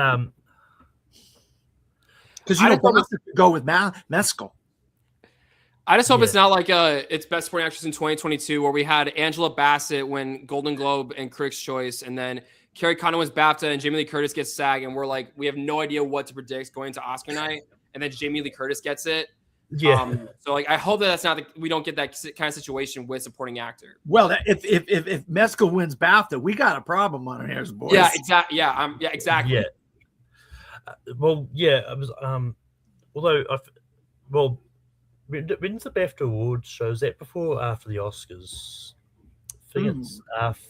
know, Boston could go with Mescal. I just hope it's not like it's Best Supporting Actress in 2022, where we had Angela Bassett win Golden Globe and Critics' Choice, and then Carrie Condon wins BAFTA, and Jamie Lee Curtis gets SAG, and we're like, we have no idea what to predict going into Oscar night, and then Jamie Lee Curtis gets it. Yeah. So like, I hope that's not we don't get that kind of situation with supporting actor. Well, if Mescal wins BAFTA, we got a problem on our hands, boys. Yeah, exactly. Yeah, exactly. Yeah. Well, yeah. I was when's the BAFTA Awards show? Is that before or after the Oscars? I think it's after.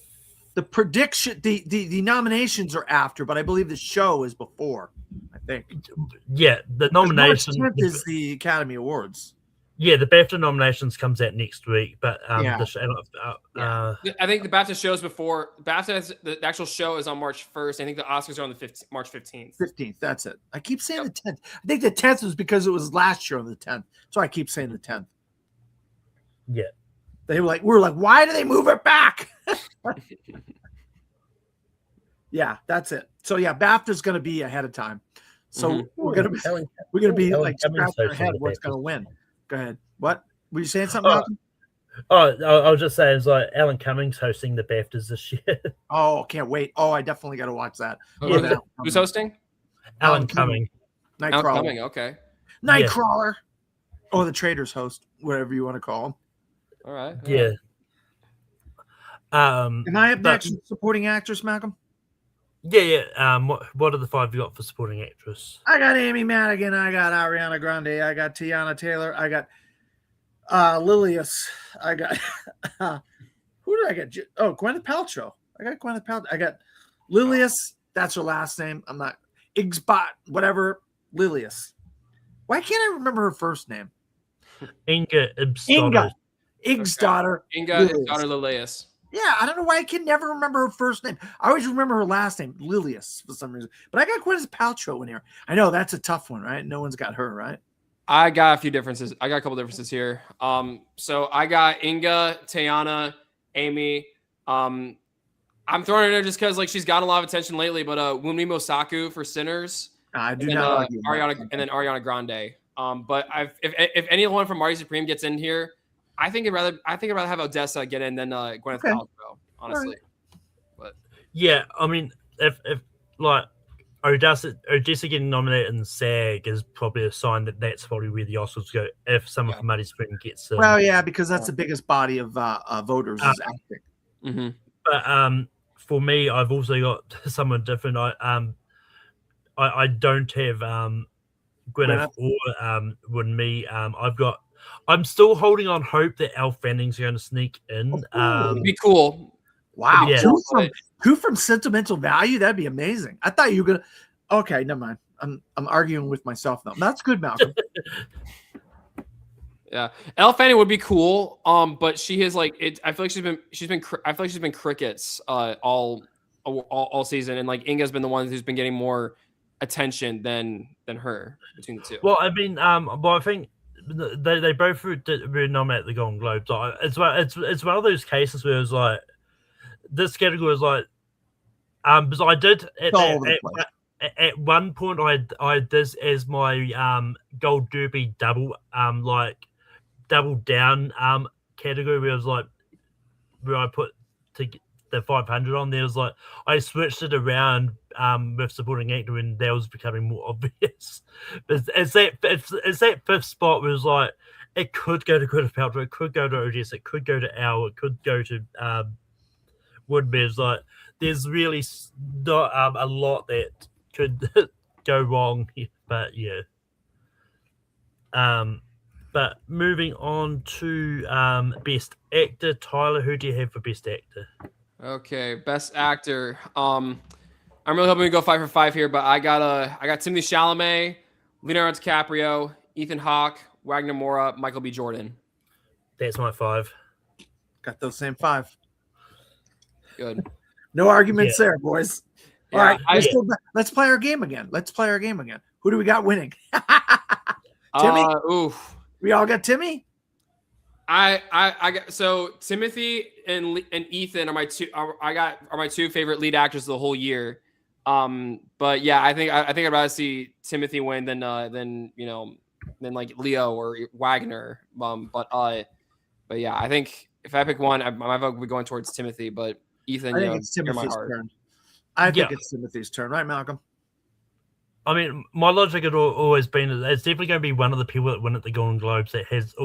The prediction, the nominations are after, but I believe the show is before. I think. Yeah, the nomination is the Academy Awards. Yeah, the BAFTA nominations comes out next week, but I think the BAFTA shows before. The actual show is on March 1st. I think the Oscars are on the March 15th. 15th, that's it. I keep saying the 10th. I think the 10th was because it was last year on the 10th, so I keep saying the 10th. Yeah, we're like, why do they move it back? Yeah, that's it. So yeah, BAFTA's going to be ahead of time. So we're going to be like scratching our head what's going to win. Go ahead. What were you saying? Something? I was just saying, it's like Alan Cummings hosting the BAFTAs this year. Oh, can't wait. Oh, I definitely got to watch that. Who's hosting? Alan Cumming. Nightcrawler. Alan Cumming. Okay. Nightcrawler. Or the Traders host, whatever you want to call him. All right. Yeah. Am I up next supporting actress, Malcolm? Yeah. What are the 5 you got for supporting actress? I got Amy Madigan. I got Ariana Grande. I got Tiana Taylor. I got Lilius. I got who did I get? Oh, Gwyneth Paltrow. I got Gwyneth Paltrow. I got Lilius. That's her last name. I'm not. Igsbot, whatever, Lilius. Why can't I remember her first name? Inga Inga. Ig's daughter. Inga, his Lilius. daughter Lilius. Yeah, I don't know why I can never remember her first name. I always remember her last name, Lilius, for some reason. But I got Gwyneth Paltrow in here. I know that's a tough one, right? No one's got her, right? I got a few differences. I got a couple differences here. So I got Inga, Tayana, Amy. I'm throwing her in there just because like she's gotten a lot of attention lately. But Wunmi Mosaku for Sinners. I do and not then, argue. Ariana, and then Ariana Grande. But if anyone from Marty Supreme gets in here, I think I'd rather have Odessa get in than Gwyneth Paltrow, honestly. But yeah, I mean, if like Odessa getting nominated in SAG is probably a sign that that's probably where the Oscars go. If someone from Marty Supreme gets in. Well, yeah, because that's the biggest body of voters is acting. Mm-hmm. But for me, I've also got someone different. I don't have Gwyneth or Wunmi. I'm still holding on hope that Elle Fanning's going to sneak in. It'd be cool. Wow, Yeah. who from Sentimental Value? That'd be amazing. I thought you were gonna. Okay, never mind. I'm arguing with myself now. That's good, Malcolm. Yeah, Elle Fanning would be cool. But she has like it. I feel like she's been crickets all season, and like Inga's been the one who's been getting more attention than her between the two. Well, I mean, but I think they both were nominated at the Golden Globes. It's one of those cases where it's like this category is like because I did at one point I had this as my Gold Derby double down category where it was like where I put to get the 500 on. There was like I switched it around with supporting actor and that was becoming more obvious. But it's that fifth spot where it was like it could go to Gwyneth Paltrow, it could go to Odessa, it could go to Elle, it could go to Woodby. It's like there's really not a lot that could go wrong here, but yeah. But moving on to Best Actor, Tyler, who do you have for Best Actor? Okay, Best Actor. I'm really hoping we go 5 for 5 here, but I got Timothée Chalamet, Leonardo DiCaprio, Ethan Hawke, Wagner Moura, Michael B. Jordan. That's my 5. Got those same 5. Good. No arguments there, boys. Yeah, all right, let's play our game again. Who do we got winning? Timmy? Oof. We all got Timmy? I got so Timothy and Ethan are my two favorite lead actors of the whole year. But yeah, I think I'd rather see Timothy win than like Leo or Wagner. But yeah, I think if I pick one, my vote would be going towards Timothy. But Ethan, I think it's Timothy's turn. I think it's Timothy's turn, right, Malcolm? I mean, my logic had always been it's definitely going to be one of the people that win at the Golden Globes that has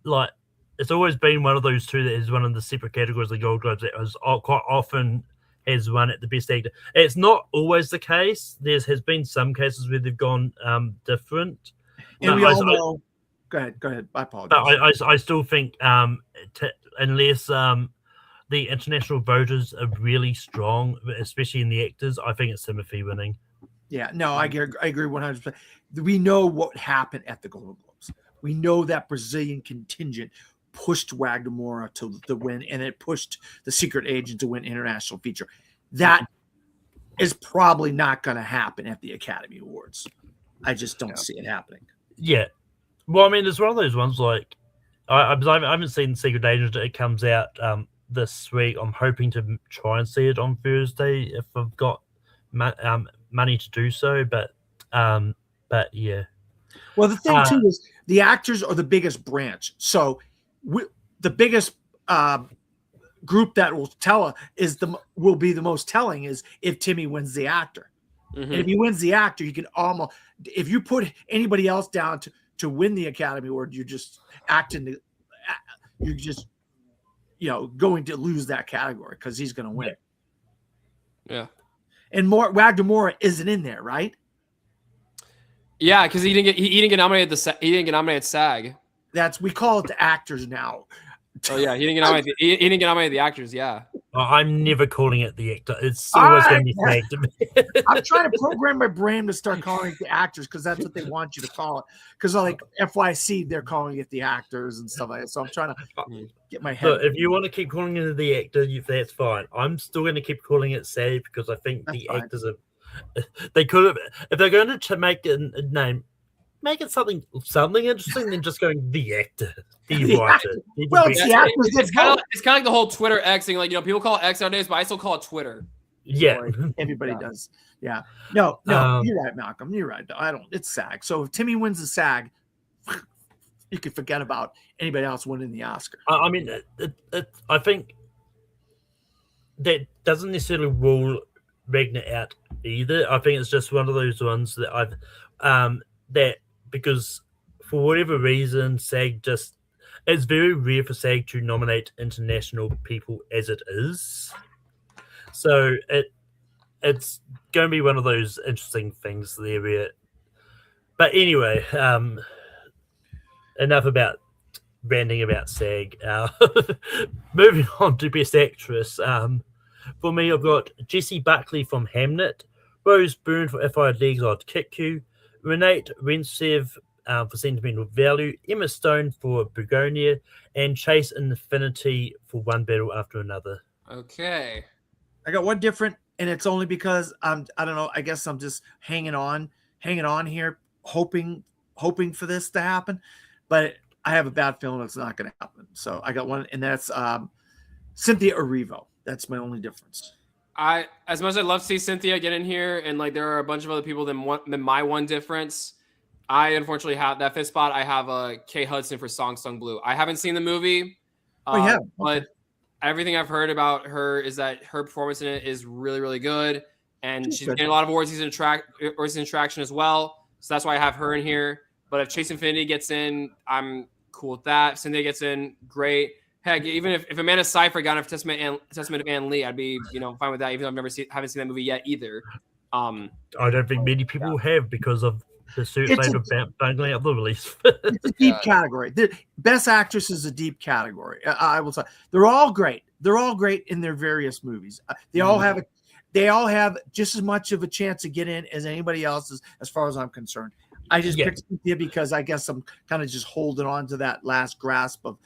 like. It's always been one of those two that is one of the separate categories of the Gold Globes that has quite often has won at the Best Actor. It's not always the case. There has been some cases where they've gone different. And we all know. Go ahead. I apologize. I still think unless the international voters are really strong, especially in the actors, I think it's Timothy winning. Yeah, no, I agree 100%. We know what happened at the Golden Globes. We know that Brazilian contingent pushed Wagner Moura to win, and it pushed The Secret Agent to win International Feature. That is probably not going to happen at the Academy Awards. I just don't see it happening. Yeah. Well, I mean, it's one of those ones like I haven't seen Secret Agent. It comes out this week. I'm hoping to try and see it on Thursday if I've got money to do so. But yeah. Well, the thing too is the actors are the biggest branch. So the biggest group that will be the most telling is if Timmy wins the actor. Mm-hmm. And if he wins the actor, you can almost, if you put anybody else down to win the Academy Award, you're just going to lose that category because he's going to win. Yeah. And Wagner Moura isn't in there, right? Yeah, because he didn't get nominated. He didn't get nominated at SAG. We call it the actors now. Oh yeah, he didn't get nominated. He didn't get nominated the actors. Yeah. I'm never calling it the actor. It's always going to be SAG to me. I'm trying to program my brain to start calling it the actors because that's what they want you to call it. Because like FYC, they're calling it the actors and stuff like that. So I'm trying to get my head. So if you want to keep calling it the actor, that's fine. I'm still going to keep calling it SAG because I think That's the fine. actors are. They could have, if they're going to make a name, make it something interesting than just going the actor, the The writer. actor. Well, it's the actors It's kind of like the whole Twitter Xing. Like, people call it X nowadays, but I still call it Twitter. Yeah, everybody does. Yeah, no, you're right, Malcolm. You're right. It's SAG. So if Timmy wins the SAG, you can forget about anybody else winning the Oscar. I mean, I think that doesn't necessarily rule Ragnar out either. I think it's just one of those ones that I've that because for whatever reason, SAG it's very rare for SAG to nominate international people as it is. So it's going to be one of those interesting things there. But anyway, enough about ranting about SAG. Moving on to Best Actress. For me, I've got Jessie Buckley from Hamnet, Rose Byrne for If I Had Legs, I'd Kick You, Renate Rentsev for Sentimental Value, Emma Stone for Begonia, and Chase Infinity for One Battle After Another. Okay. I got one different, and it's only because I don't know. I guess I'm just hanging on here, hoping for this to happen, but I have a bad feeling it's not going to happen. So I got one, and that's Cynthia Erivo. That's my only difference. As much as I'd love to see Cynthia get in here, and like there are a bunch of other people than my one difference, I unfortunately have that fifth spot. I have Kay Hudson for Song Sung Blue. I haven't seen the movie, but everything I've heard about her is that her performance in it is really, really good, and she's getting a lot of awards. She's in Attraction as well, so that's why I have her in here. But if Chase Infinity gets in, I'm cool with that. If Cynthia gets in, great. Heck, even if Amanda Seyfried got a Testament of Ann Lee, I'd be fine with that. Even though haven't seen that movie yet either. I don't think many people have because of the suit later bangling up the release. It's a deep category. The Best Actress is a deep category. I will say they're all great. They're all great in their various movies. They all have just as much of a chance to get in as anybody else's, as far as I'm concerned. I just picked Cynthia because I guess I'm kind of just holding on to that last grasp of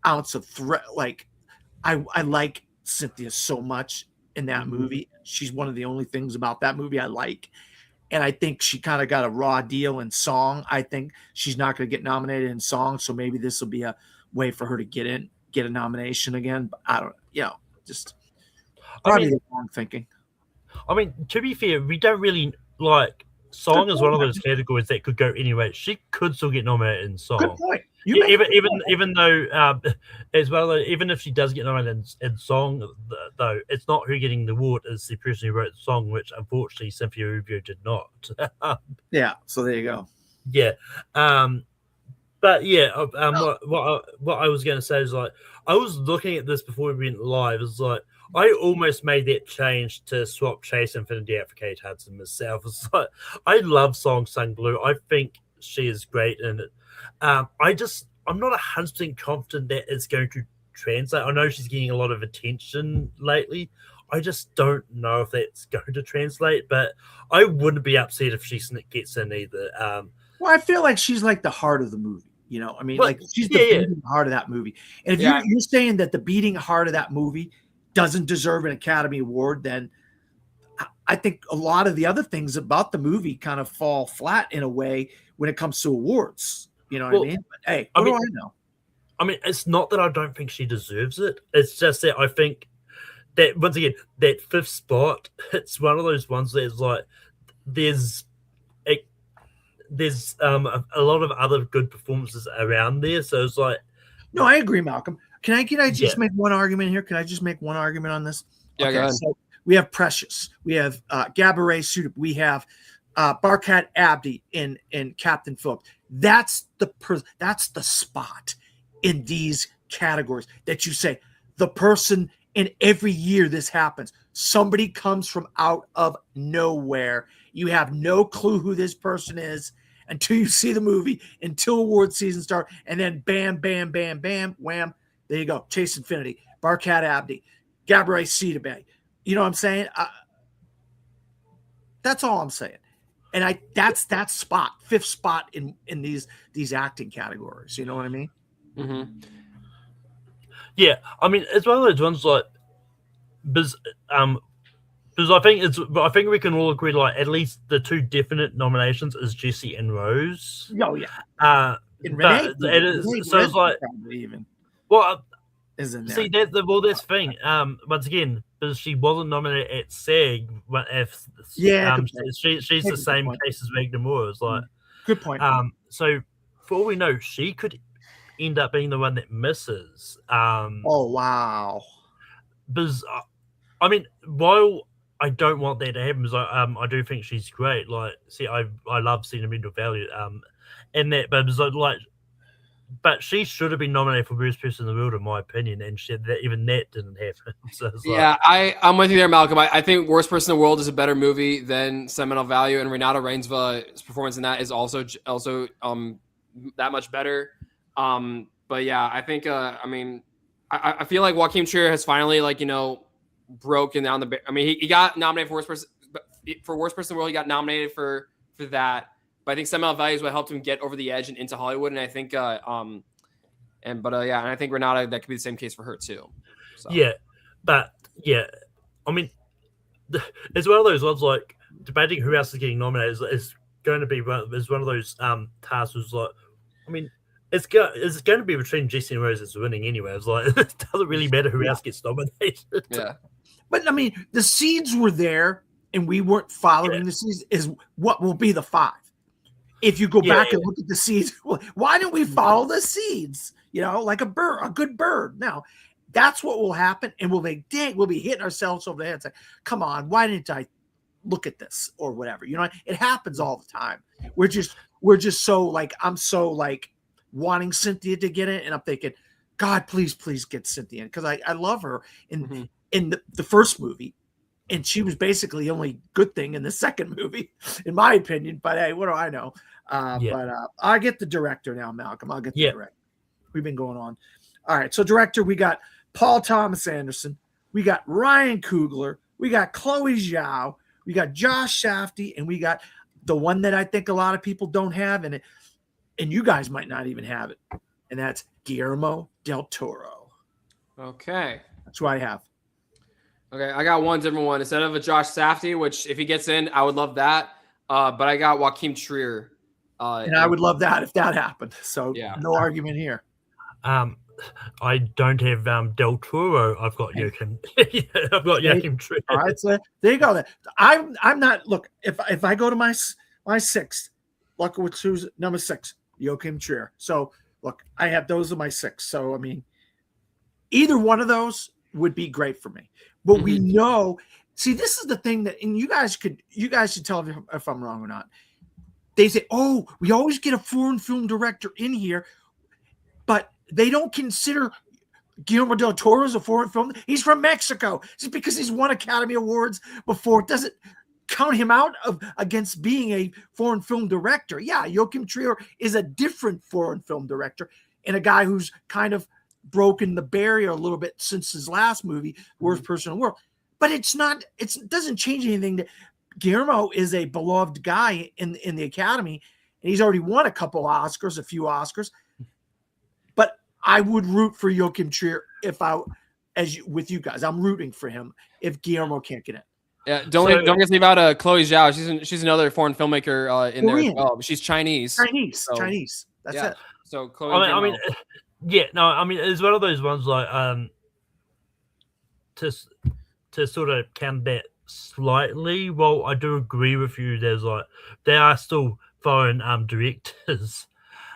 ounce of threat. Like I like Cynthia so much in that movie. She's one of the only things about that movie I like. And I think she kind of got a raw deal in song. I think she's not going to get nominated in song. So maybe this will be a way for her to get a nomination again. But I don't, just probably the wrong thinking. I mean, to be fair, we don't really like song is one of those categories that could go anyway. She could still get nominated in song. Good point. Even though as well, even if she does get nominated in song, though, it's not her getting the award; it's the person who wrote the song, which unfortunately Cynthia Erivo did not. Yeah, so there you go. Yeah, but yeah, what I was going to say is like I was looking at this before we went live. It's like I almost made that change to swap Chase Infinity out for Kate Hudson myself. It's like I love Song Sung Blue. I think she is great in it. I'm not 100% confident that it's going to translate. I know she's getting a lot of attention lately. I just don't know if that's going to translate, but I wouldn't be upset if she gets in either. Well, I feel like she's like the heart of the movie. I mean, like she's the beating heart of that movie. And if you're saying that the beating heart of that movie doesn't deserve an Academy Award, then I think a lot of the other things about the movie kind of fall flat in a way when it comes to awards. You know what I mean? But hey, what do I know? I mean, it's not that I don't think she deserves it. It's just that I think that, once again, that fifth spot, it's one of those ones that is like, there's a lot of other good performances around there. So it's like... No, I agree, Malcolm. Can I just make one argument here? Can I just make one argument on this? Yeah, go ahead. So we have Precious. We have Gabourey Sidibe. We have Barkat Abdi in Captain Phillips. That's the spot in these categories that you say the person, and every year this happens. Somebody comes from out of nowhere. You have no clue who this person is until you see the movie, until award season starts, and then bam, bam, bam, bam, wham. There you go. Chase Infinity, Barkat Abdi, Gabrielle Sidibe. You know what I'm saying? That's all I'm saying. And that's that spot, fifth spot in these acting categories. You know what I mean? Mm-hmm. Yeah, I mean, it's one of those ones like, because I think we can all agree like at least the two definite nominations is Jesse and Rose. Oh yeah. And Renee, so it's like even. Well, isn't there? See that's the thing. Once again, because she wasn't nominated at SAG, she's the same case as Magna Moore. It's like good point. So for all we know, she could end up being the one that misses. Oh wow. Because I mean, while I don't want that to happen, because I do think she's great. Like, see, I love Sentimental Value. And that, but it's but she should have been nominated for Worst Person in the World, in my opinion, and even that didn't happen. So yeah, I'm with you there, Malcolm. I think Worst Person in the World is a better movie than Sentimental Value, and Renata Reinsva's performance in that is also that much better. But yeah, I think I feel like Joachim Trier has finally broken down the. I mean, he got nominated for Worst Person in the World. He got nominated for that. But I think Sentimental Value is what helped him get over the edge and into Hollywood. And I think, and I think Renata, that could be the same case for her too. So. Yeah, but yeah, I mean, it's one of those ones like debating who else is getting nominated is going to be one of those tasks. Was like, I mean, it's going to be between Jesse and Rose that's winning anyway. It's like it doesn't really matter who else gets nominated. Yeah, but I mean, the seeds were there, and we weren't following the seeds. Is what will be the 5. If you go back and look at the seeds, why didn't we follow the seeds? Like a bird, a good bird. Now, that's what will happen, and we'll be hitting ourselves over the head and say, "Come on, why didn't I look at this or whatever?" It happens all the time. We're just so I'm so wanting Cynthia to get it, and I'm thinking, God, please get Cynthia in, because I love her in the first movie. And she was basically the only good thing in the second movie, in my opinion. But hey, what do I know? But I get the director now, Malcolm. I'll get the director. We've been going on. All right. So director, we got Paul Thomas Anderson. We got Ryan Coogler. We got Chloe Zhao. We got Josh Safdie. And we got the one that I think a lot of people don't have in it. And you guys might not even have it. And that's Guillermo del Toro. Okay. That's who I have. Okay, I got one different one. Instead of a Josh Safdie, which if he gets in, I would love that. But I got Joachim Trier. And I would love that if that happened. So no argument here. I don't have Del Toro. I've got Joachim. I've got Joachim Trier. All right, so there you go. I'm not. Look, if I go to my 6th, look who's number 6, Joachim Trier. So look, I have those are my 6. So I mean, either one of those would be great for me. But we know, see, this is the thing that, and you guys should tell me if I'm wrong or not. They say, oh, we always get a foreign film director in here, but they don't consider Guillermo del Toro as a foreign film. He's from Mexico. Just because he's won Academy Awards before, it doesn't count him out against being a foreign film director. Yeah, Joachim Trier is a different foreign film director and a guy who's kind of broken the barrier a little bit since his last movie, Worst Person in the World. But it doesn't change anything. That Guillermo is a beloved guy in the Academy, and he's already won a few Oscars. But I would root for Joachim Trier with you guys. I'm rooting for him if Guillermo can't get in. Yeah, don't get me about Chloe Zhao. She's another foreign filmmaker in Korean. there as well. But she's Chinese. Chinese. That's it. So Chloe. I mean, it's one of those ones like to sort of counter that slightly. Well, I do agree with you. There are still foreign directors.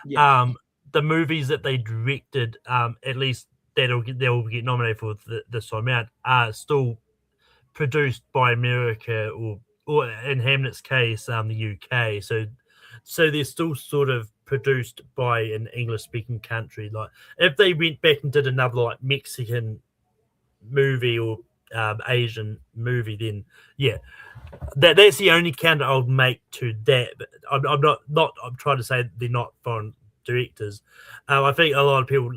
Yeah. The movies that they directed, at least they'll get nominated for this time out, are still produced by America or in Hamlet's case, the UK. So they're still sort of produced by an English-speaking country. Like if they went back and did another like Mexican movie or Asian movie, then that's the only counter I would make to that. But I'm trying to say they're not foreign directors. I think a lot of people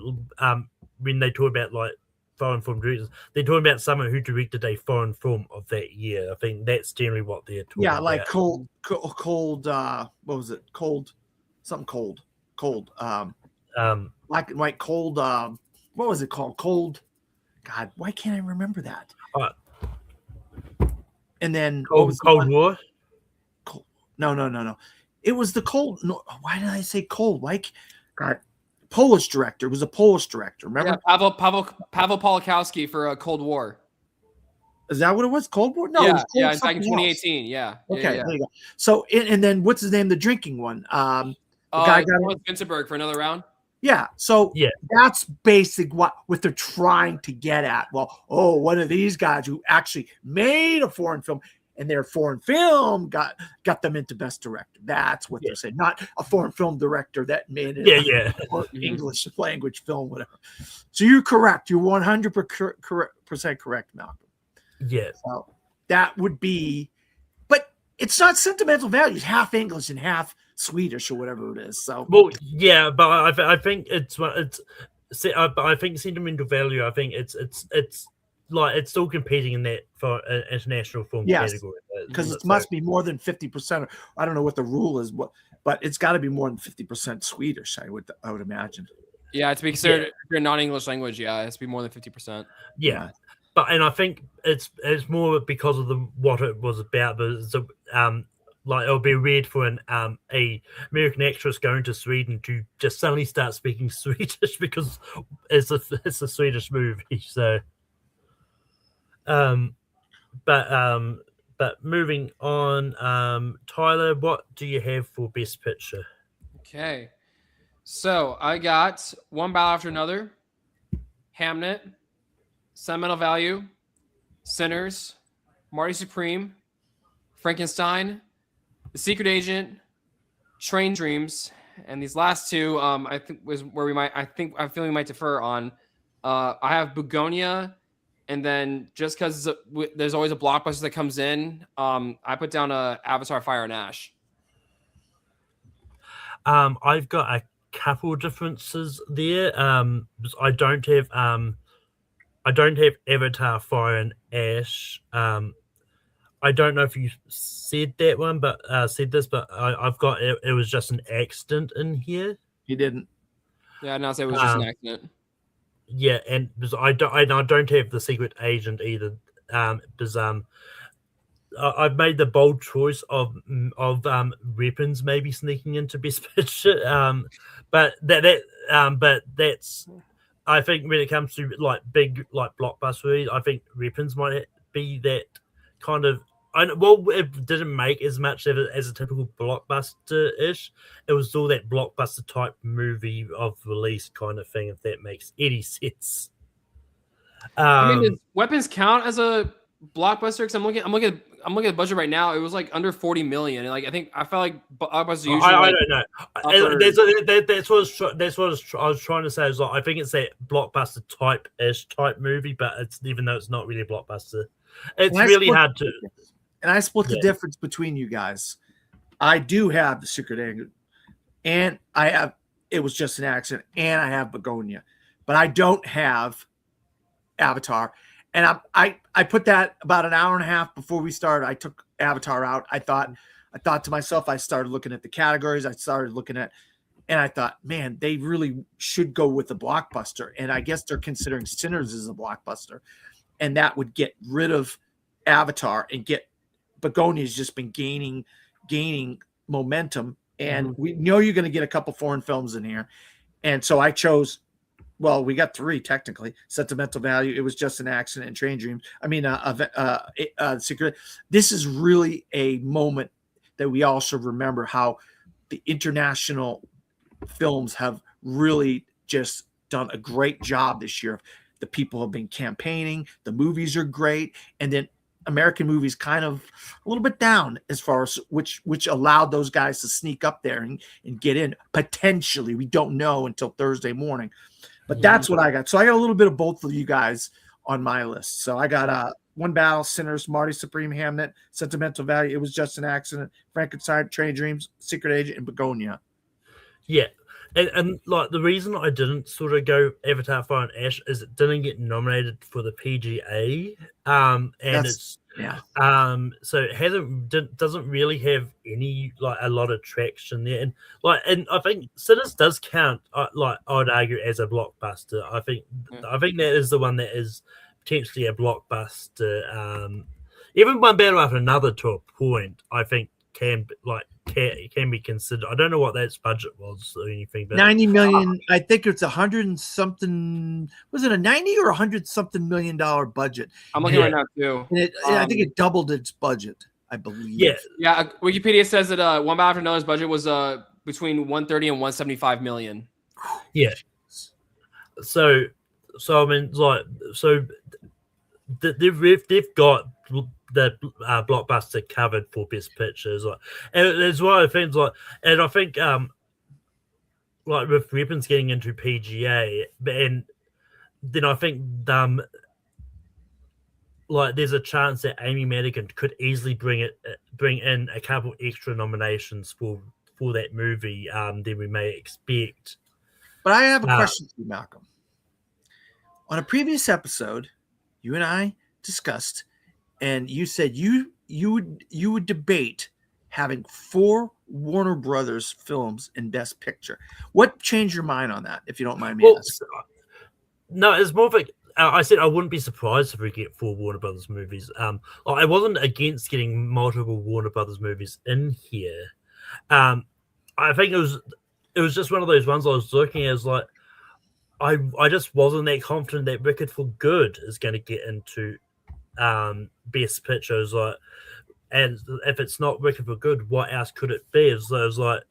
when they talk about like foreign film directors. They're talking about someone who directed a foreign film of that year. I think that's generally what they're talking about. Yeah, like cold. What was it? Something cold. Black and white cold. What was it called? Cold. God, why can't I remember that? And then Cold War. Cold. No. It was the cold. No, why did I say cold? Why? God, Polish director. It was a Polish director. Remember? Yeah, Pavel Polakowski for Cold War. Is that what it was? Cold War? No. Yeah, it was it's back in 2018. Else. Yeah. Okay, yeah. there you go. So, and then what's his name? The drinking one. The guy got Vincenberg for another round. Yeah. So that's basic what they're trying to get at. Well, one of these guys who actually made a foreign film, and their foreign film got them into best director. That's what they're saying, not a foreign film director that made it English language film, whatever. So you're correct. You're 100% correct, Malcolm. Yeah. So that would be, but it's not sentimental value. It's half English and half Swedish or whatever it is. So yeah, but I think I think sentimental value. I think it's like it's still competing in that for an international film category because it must be more than 50%. I don't know what the rule is, but it's got to be more than 50% Swedish. I would imagine. Yeah, to be considered a non-English language, it has to be more than 50%. Yeah. But I think it's more because of what it was about. But it's, like it'll be weird for a American actress going to Sweden to just suddenly start speaking Swedish because it's a Swedish movie. So, but moving on, Tyler, what do you have for Best Picture? Okay, so I got One Battle After Another, Hamnet, Sentimental Value, Sinners, Marty Supreme, Frankenstein, The Secret Agent, Train Dreams, and these last two, I think was where I feel we might defer on. I have Begonia, and then just because there's always a blockbuster that comes in, I put down Avatar: Fire and Ash. I've got a couple differences there. I don't have Avatar: Fire and Ash. I don't know if you said that one, but said this, but I've got it. It was just an accident in here. You didn't. Yeah, no, it was just an accident. Yeah, and I don't have The Secret Agent either. Because I've made the bold choice of weapons maybe sneaking into Best Picture. But that's. I think when it comes to like big like blockbusters, I think weapons might be that kind of. It didn't make as much of it as a typical blockbuster-ish. It was still that blockbuster type movie of release kind of thing, if that makes any sense. I mean, does weapons count as a blockbuster? Because I'm looking at the budget right now. It was like under 40 million, and I felt like blockbusters usually. I don't know. That's what I was trying to say. Is like I think it's that blockbuster type movie, but it's even though it's not really a blockbuster, it's really hard to. And I split the difference between you guys. I do have The Secret Agent, and I have It Was Just an Accident, and I have Begonia, but I don't have Avatar. And I put that about an hour and a half before we started. I took Avatar out. I thought to myself, I started looking at the categories. I thought, man, they really should go with the blockbuster. And I guess they're considering Sinners as a blockbuster, and that would get rid of Avatar and get. Begonia's just been gaining momentum, and we know you're going to get a couple foreign films in here, and so I chose. Well, we got 3 technically: Sentimental Value, It Was Just an Accident, and Train Dreams. I mean, Secret. This is really a moment that we all should remember how the international films have really just done a great job this year. The people have been campaigning. The movies are great, and then. American movies kind of a little bit down as far as which allowed those guys to sneak up there and get in potentially. We don't know until Thursday morning, but that's what I got. So I got a little bit of both of you guys on my list. So I got One Battle, Sinners, Marty Supreme, Hamnet, Sentimental Value, It Was Just an Accident, Frankenstein, Train Dreams, Secret Agent, and Begonia. Yeah. And like the reason I didn't sort of go Avatar: Fire and Ash is it didn't get nominated for the PGA, and That's- yeah. so it doesn't really have any like a lot of traction there, and I think Sinners does count, like I would argue, as a blockbuster. I think that is the one that is potentially a blockbuster. Even One Battle After Another, to a point, I think can be considered. I don't know what that budget was or anything, but 90 million. I think it's 100 and something. Was it a 90 or 100 something $million budget? I'm looking right now too. And I think it doubled its budget, I believe. Yeah. Wikipedia says that One Battle After Another's budget was between 130 and 175 million. Yeah. So I mean, like, so they've got the blockbuster covered for Best Pictures, like, and it's one of the things, like, and I think like with Weapons getting into PGA, and then I think like there's a chance that Amy Madigan could easily bring in a couple extra nominations for that movie than we may expect. But I have a question for you, Malcolm. On a previous episode, you and I discussed, and you said you would debate having 4 Warner Brothers films in Best Picture. What changed your mind on that, if you don't mind me asking? No, it's more like I said I wouldn't be surprised if we get 4 Warner Brothers movies. I wasn't against getting multiple Warner Brothers movies in here. I think it was just one of those ones I was looking at as like I just wasn't that confident that Wicked for Good is going to get into Best Pictures. Like, and if it's not Wicked for Good, what else could it be? It was like,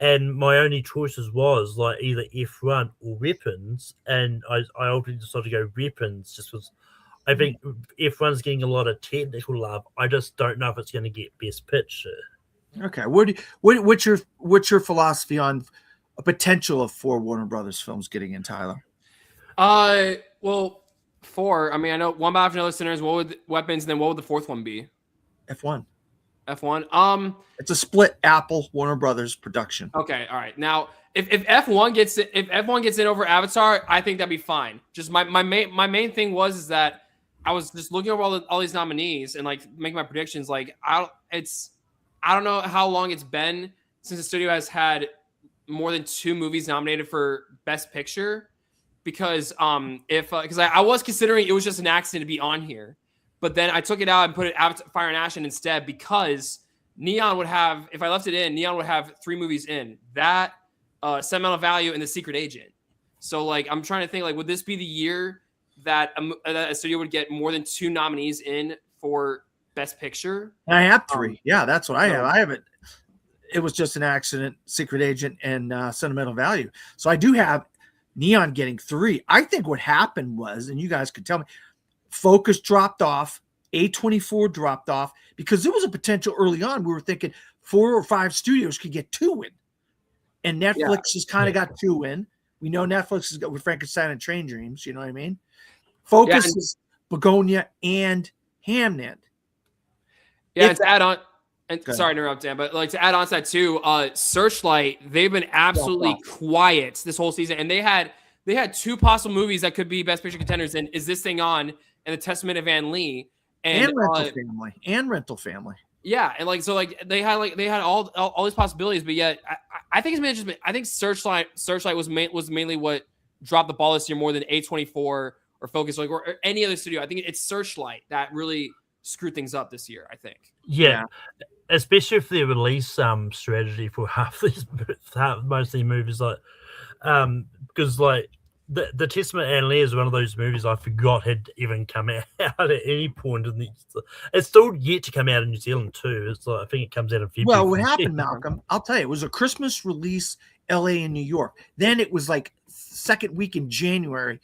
and my only choices was like either F1 or Weapons, and I ultimately decided to go Weapons just because I think F1's getting a lot of technical love. I just don't know if it's going to get Best Picture. Okay, what's your philosophy on a potential of 4 Warner Brothers films getting in, Tyler? Well, 4. I mean, I know One Battle After Another, Sinners. What would Weapons? And then what would the 4th one be? F1. F1. It's a split Apple Warner Brothers production. Okay, all right. Now, if F1 gets in over Avatar, I think that'd be fine. Just my main thing is that I was just looking over all these nominees and like making my predictions. Like I don't know how long it's been since the studio has had more than 2 movies nominated for Best Picture, because because I was considering it was just an accident to be on here, but then I took it out and put it Avatar: Fire and Ash in instead, because Neon would have, if I left it in, Neon would have 3 movies in that, Sentimental Value and The Secret Agent. So like I'm trying to think, like, would this be the year that a studio would get more than 2 nominees in for Best Picture? I have 3. Yeah, that's what I have. I have it. It was just an accident, Secret Agent and Sentimental Value. So I do have Neon getting 3. I think what happened was, and you guys could tell me, Focus dropped off, A24 dropped off, because there was a potential early on. We were thinking 4 or 5 studios could get 2 in. And Netflix has kind of got 2 in. We know Netflix has got with Frankenstein and Train Dreams. You know what I mean? Focus is Begonia and Hamnet. Yeah, and to add on, and sorry to interrupt, Dan, but like to add on to that too, Searchlight, they've been absolutely quiet this whole season, and they had 2 possible movies that could be Best Picture contenders, and Is This Thing On and The Testament of Anne Lee and Rental Family. Yeah, and like so, like they had all these possibilities, but yet I think it's management. I think Searchlight was mainly what dropped the ball this year more than A24 or Focus, like or any other studio. I think it's Searchlight that really screwed things up this year, I think. Yeah. Especially if they release strategy for most of the movies, like because like the Testament and Lee is one of those movies I forgot had even come out at any point in the. It's still yet to come out in New Zealand too. It's like I think it comes out in February. Well, what happened, Malcolm? I'll tell you, it was a Christmas release, LA and New York. Then it was like second week in January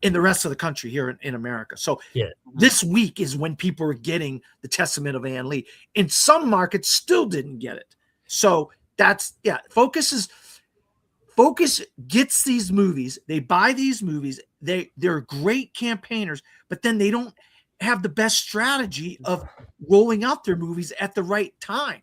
in the rest of the country here in America. So this week is when people are getting The Testament of Anne Lee. In some markets still didn't get it. So that's Focus gets these movies. They buy these movies. They're great campaigners, but then they don't have the best strategy of rolling out their movies at the right time.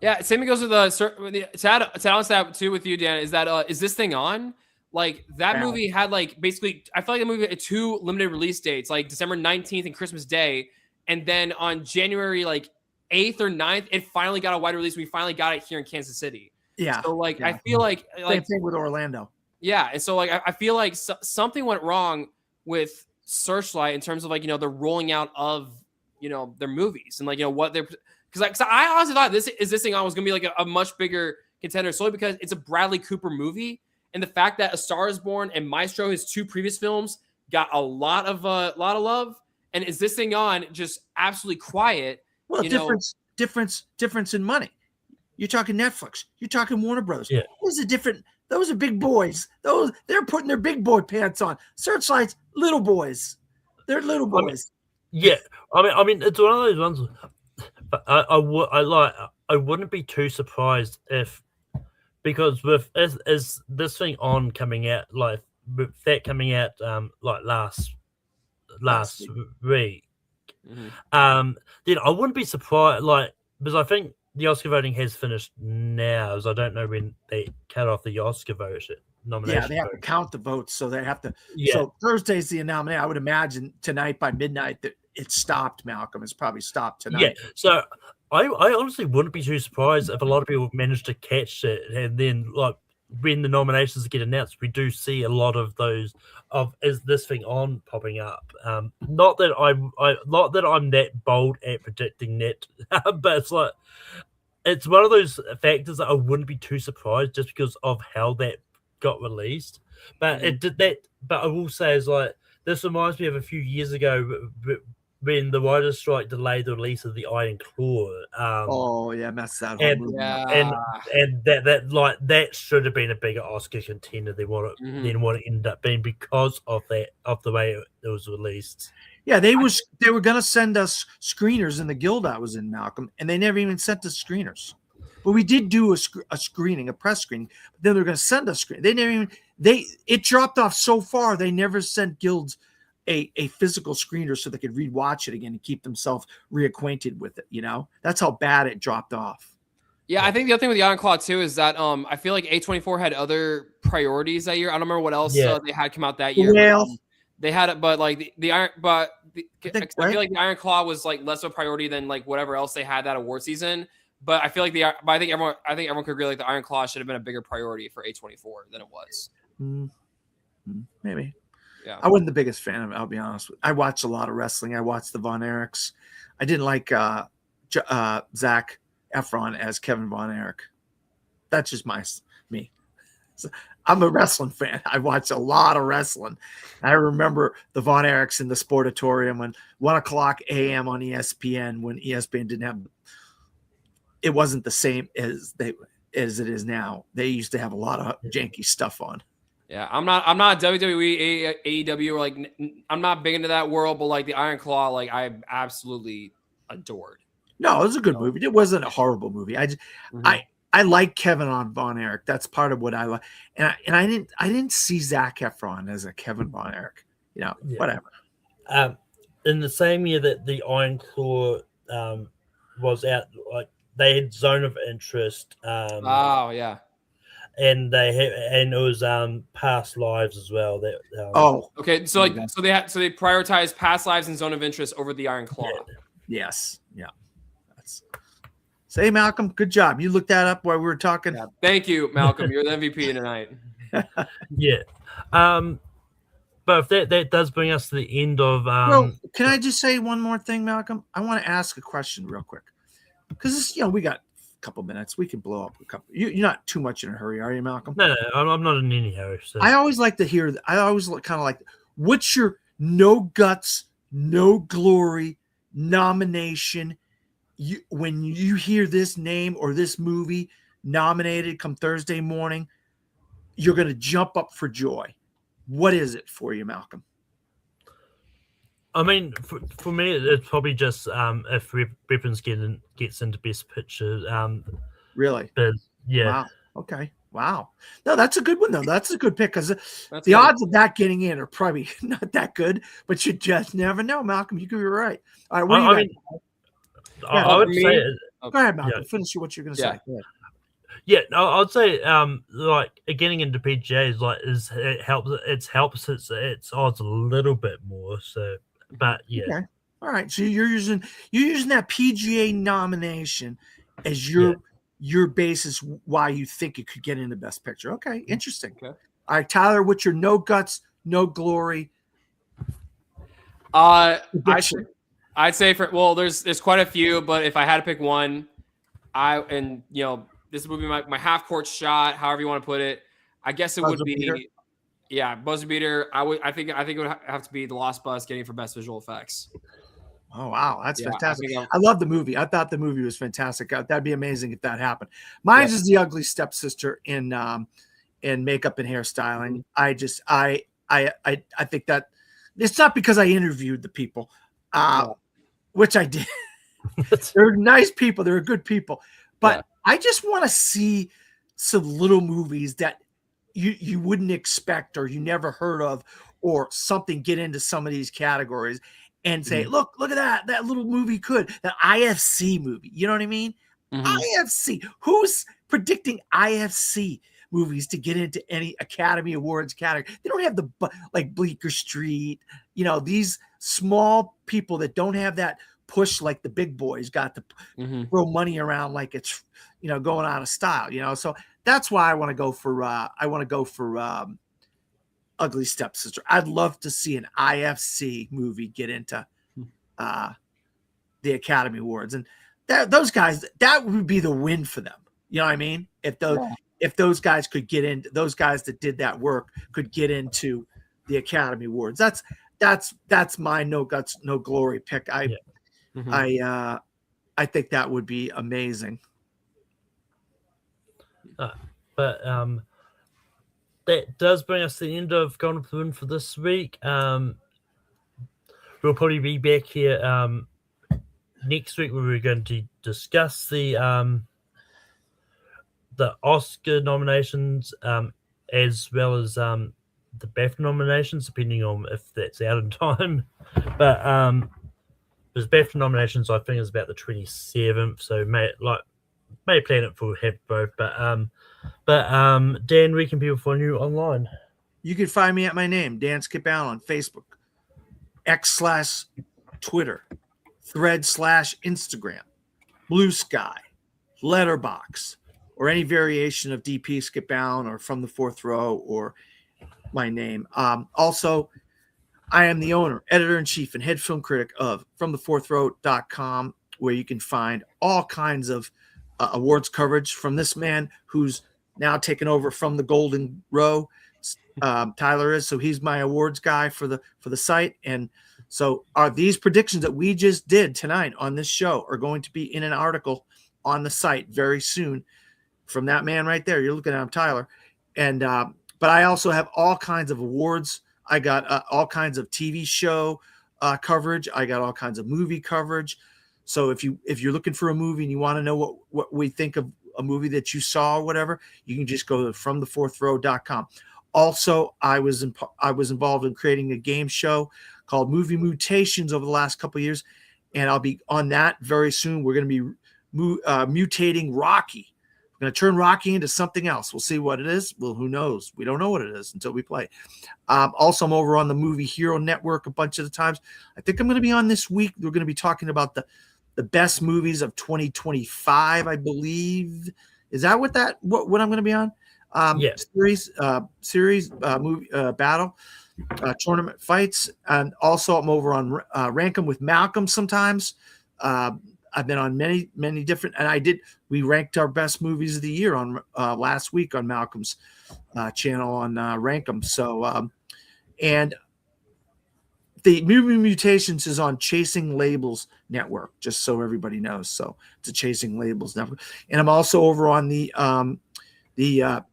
Yeah, same goes with to add on to that too with you, Dan. Is that is this thing on? Like that movie had like basically, I feel like the movie had 2 limited release dates, like December 19th and Christmas Day, and then on January like 8th or 9th, it finally got a wide release. We finally got it here in Kansas City. Yeah. So like yeah. I feel like same thing with Orlando. Yeah, and so like I feel like something went wrong with Searchlight in terms of like the rolling out of their movies and like what they're because I honestly thought this thing on was gonna be like a much bigger contender solely because it's a Bradley Cooper movie and the fact that A Star Is Born and Maestro, his 2 previous films, got a lot of love, and Is This Thing On just absolutely quiet. Well, difference in money. You're talking Netflix. You're talking Warner Brothers. Yeah. Those are big boys. They're putting their big boy pants on. Searchlight's little boys. They're little boys. I mean, it's one of those ones. But I wouldn't be too surprised because with is this thing on coming out like with that coming out like last week. Mm-hmm. Then I wouldn't be surprised because I think the Oscar voting has finished now, so I don't know when they cut off the Oscar vote nomination. Yeah, they have to count the votes, so they have to. Yeah. So Thursday's the nomination. I would imagine tonight by midnight that it stopped. Malcolm, it's probably stopped tonight. Yeah. So I honestly wouldn't be too surprised if a lot of people managed to catch it, and then like when the nominations get announced, we do see a lot of those of Is This Thing On popping up. Not that I'm that bold at predicting that, but it's one of those factors that I wouldn't be too surprised just because of how that got released. But it did that. But I will say is like this reminds me of a few years ago when the writers' strike delayed the release of the Iron Claw. Messed that and, whole movie. and that should have been a bigger Oscar contender than what it ended up being because of the way it was released. Yeah, they were gonna send us screeners in the guild I was in, Malcolm, and they never even sent us screeners. But we did do a screening, a press screening. But then they're gonna send us screen. They never even it dropped off so far. They never sent guilds a physical screener so they could rewatch it again and keep themselves reacquainted with it. That's how bad it dropped off. Yeah, I think the other thing with the Iron Claw too is that I feel like A24 had other priorities that year. I don't remember what else they had come out that year. Well, they had it, but like the Iron, but I feel right? like the Iron Claw was like less of a priority than like whatever else they had that award season. But I feel like I think everyone could agree like the Iron Claw should have been a bigger priority for A24 than it was. Maybe. Yeah. I wasn't the biggest fan of it, I'll be honest. I watched a lot of wrestling. I watched the Von Erichs. I didn't like Zac Efron as Kevin Von Erich. That's just me. So, I'm a wrestling fan. I watched a lot of wrestling. I remember the Von Erichs in the Sportatorium when 1:00 a.m. on ESPN when ESPN didn't have. It wasn't the same as it is now. They used to have a lot of janky stuff on. Yeah, I'm not WWE, AEW, or like I'm not big into that world, but like the Iron Claw, like I absolutely adored. No, it was a good movie. It wasn't a horrible movie. I like Kevin on Von Erich. That's part of what I like. And I didn't see Zac Efron as a Kevin Von Erich. Whatever. In the same year that the Iron Claw was out, like they had Zone of Interest. Oh yeah. And it was Past Lives as well. Okay. So they prioritized Past Lives and Zone of Interest over the Iron Claw. Yes. Yeah. Say, Malcolm, good job. You looked that up while we were talking. Yeah. Thank you, Malcolm. You're the MVP tonight. Yeah. But if that does bring us to the end of. Well, can I just say one more thing, Malcolm? I want to ask a question real quick because we got a couple minutes. We can blow up a couple. You're not too much in a hurry, are you, Malcolm? No, I'm not in any hurry. So. I always like to hear. I always kind of like. What's your no guts, no glory nomination? When you hear this name or this movie nominated come Thursday morning, you're going to jump up for joy. What is it for you, Malcolm? I mean, for me, it's probably just if Weapons gets into Best Picture. Really? But yeah. Wow. Okay. Wow. No, that's a good one though. That's a good pick because the odds of that getting in are probably not that good. But you just never know, Malcolm. You could be right. All right. What do you I would say Go ahead, Malcolm. Yeah. Finish what you're going to Yeah. say. Go ahead. Yeah, no, I'd say like getting into PGAs it helps its odds a little bit more. So, but yeah, Okay. All right. So you're using that PGA nomination as your basis why you think it could get into Best Picture. Okay, interesting. Okay. All right, Tyler, what's your no guts, no glory? I'd say there's quite a few, but if I had to pick one, this would be my half court shot, however you want to put it. I guess it would be, buzzer beater. I think it would have to be The Lost Bus getting for Best Visual Effects. Oh wow, that's fantastic! I love the movie. I thought the movie was fantastic. That'd be amazing if that happened. Mine's is The Ugly Stepsister in makeup and hairstyling. I think that it's not because I interviewed the people, which I did. They're nice people. They're good people. But I just want to see some little movies that you wouldn't expect or you never heard of, or something get into some of these categories and say, look at that little movie that IFC movie. You know what I mean? IFC. Who's predicting IFC movies to get into any Academy Awards category? They don't have like Bleecker Street, these small people that don't have that push like the big boys got to throw money around like it's going out of style. So that's why I want to go for Ugly Stepsister. I'd love to see an IFC movie get into the Academy Awards, and those guys, that would be the win for them. You know what I mean? If those guys could get in, those guys that did that work could get into the Academy Awards. That's my no guts, no glory pick. I think that would be amazing. But that does bring us to the end of Golden Balloon for this week. We'll probably be back here next week where we're going to discuss the Oscar nominations as well as the BAFTA nominations, depending on if that's out in time. But because BAFTA nominations, I think, is about the 27th, so may plan it for have both. But Dan, where can people find you online? You can find me at my name, Dan Skip Allen, on Facebook, X/Twitter, Thread/Instagram, Blue Sky, Letterbox, or any variation of DP Skip Allen or From the Fourth Row or my name. Also, I am the owner, editor-in-chief, and head film critic of FromTheFourthRow.com, where you can find all kinds of awards coverage from this man who's now taken over from the Golden Row. Tyler is, so he's my awards guy for the site. And so these predictions that we just did tonight on this show are going to be in an article on the site very soon from that man right there. You're looking at him, Tyler. And but I also have all kinds of awards. I got all kinds of TV show coverage. I got all kinds of movie coverage. So if you're looking for a movie and you want to know what we think of a movie that you saw or whatever, you can just go to FromTheFourthRow.com. Also, I was involved in creating a game show called Movie Mutations over the last couple of years, and I'll be on that very soon. We're going to be mutating Rocky. We're going to turn Rocky into something else. We'll see what it is. Well, who knows? We don't know what it is until we play. Also, I'm over on the Movie Hero Network a bunch of the times. I think I'm going to be on this week. We're going to be talking about the best movies of 2025, I believe. Is that what I'm going to be on? Yes. Series movie battle tournament fights, and also I'm over on Rank 'em with Malcolm sometimes. I've been on many different, and we ranked our best movies of the year on last week on Malcolm's channel on Rank 'em. So and the Movie Mutations is on Chasing Labels Network, just so everybody knows. So it's a Chasing Labels Network, and I'm also over on the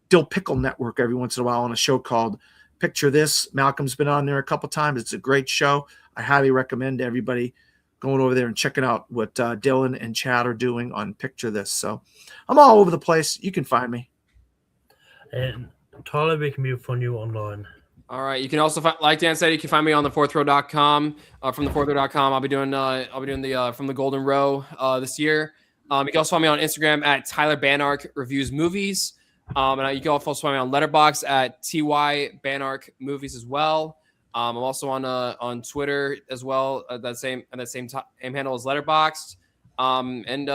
Dill Pickle Network every once in a while on a show called Picture This. Malcolm's been on there a couple times. It's a great show. I highly recommend everybody going over there and checking out what Dylan and Chad are doing on Picture This. So I'm all over the place. You can find me. And Tyler, we can find you online. All right. You can also find, like Dan said, you can find me on thefourthrow.com. From thefourthrow.com, I'll be doing the From the Golden Row this year. You can also find me on Instagram at Tyler Banark Reviews Movies. And you can also find me on Letterboxd at TY Banark Movies as well. I'm also on Twitter as well. That same handle as Letterboxd. You can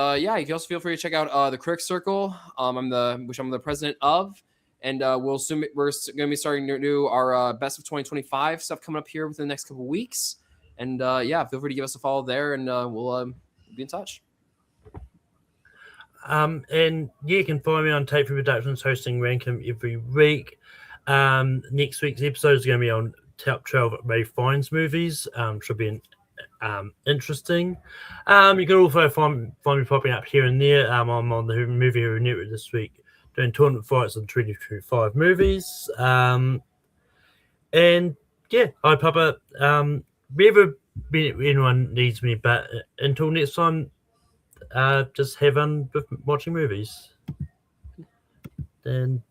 also feel free to check out the Critic Circle. I'm the president of, and we're going to be starting to do our best of 2025 stuff coming up here within the next couple of weeks. And feel free to give us a follow there, and we'll be in touch. And you can find me on Tape Productions hosting Rankum every week. Next week's episode is going to be on top 12 Ray Fiennes movies. Should be interesting. You can also find me popping up here and there. I'm on the Movie Hero Network this week doing tournament fights on 2025 movies. I pop up wherever anyone needs me. But until next time, just have fun with watching movies. Then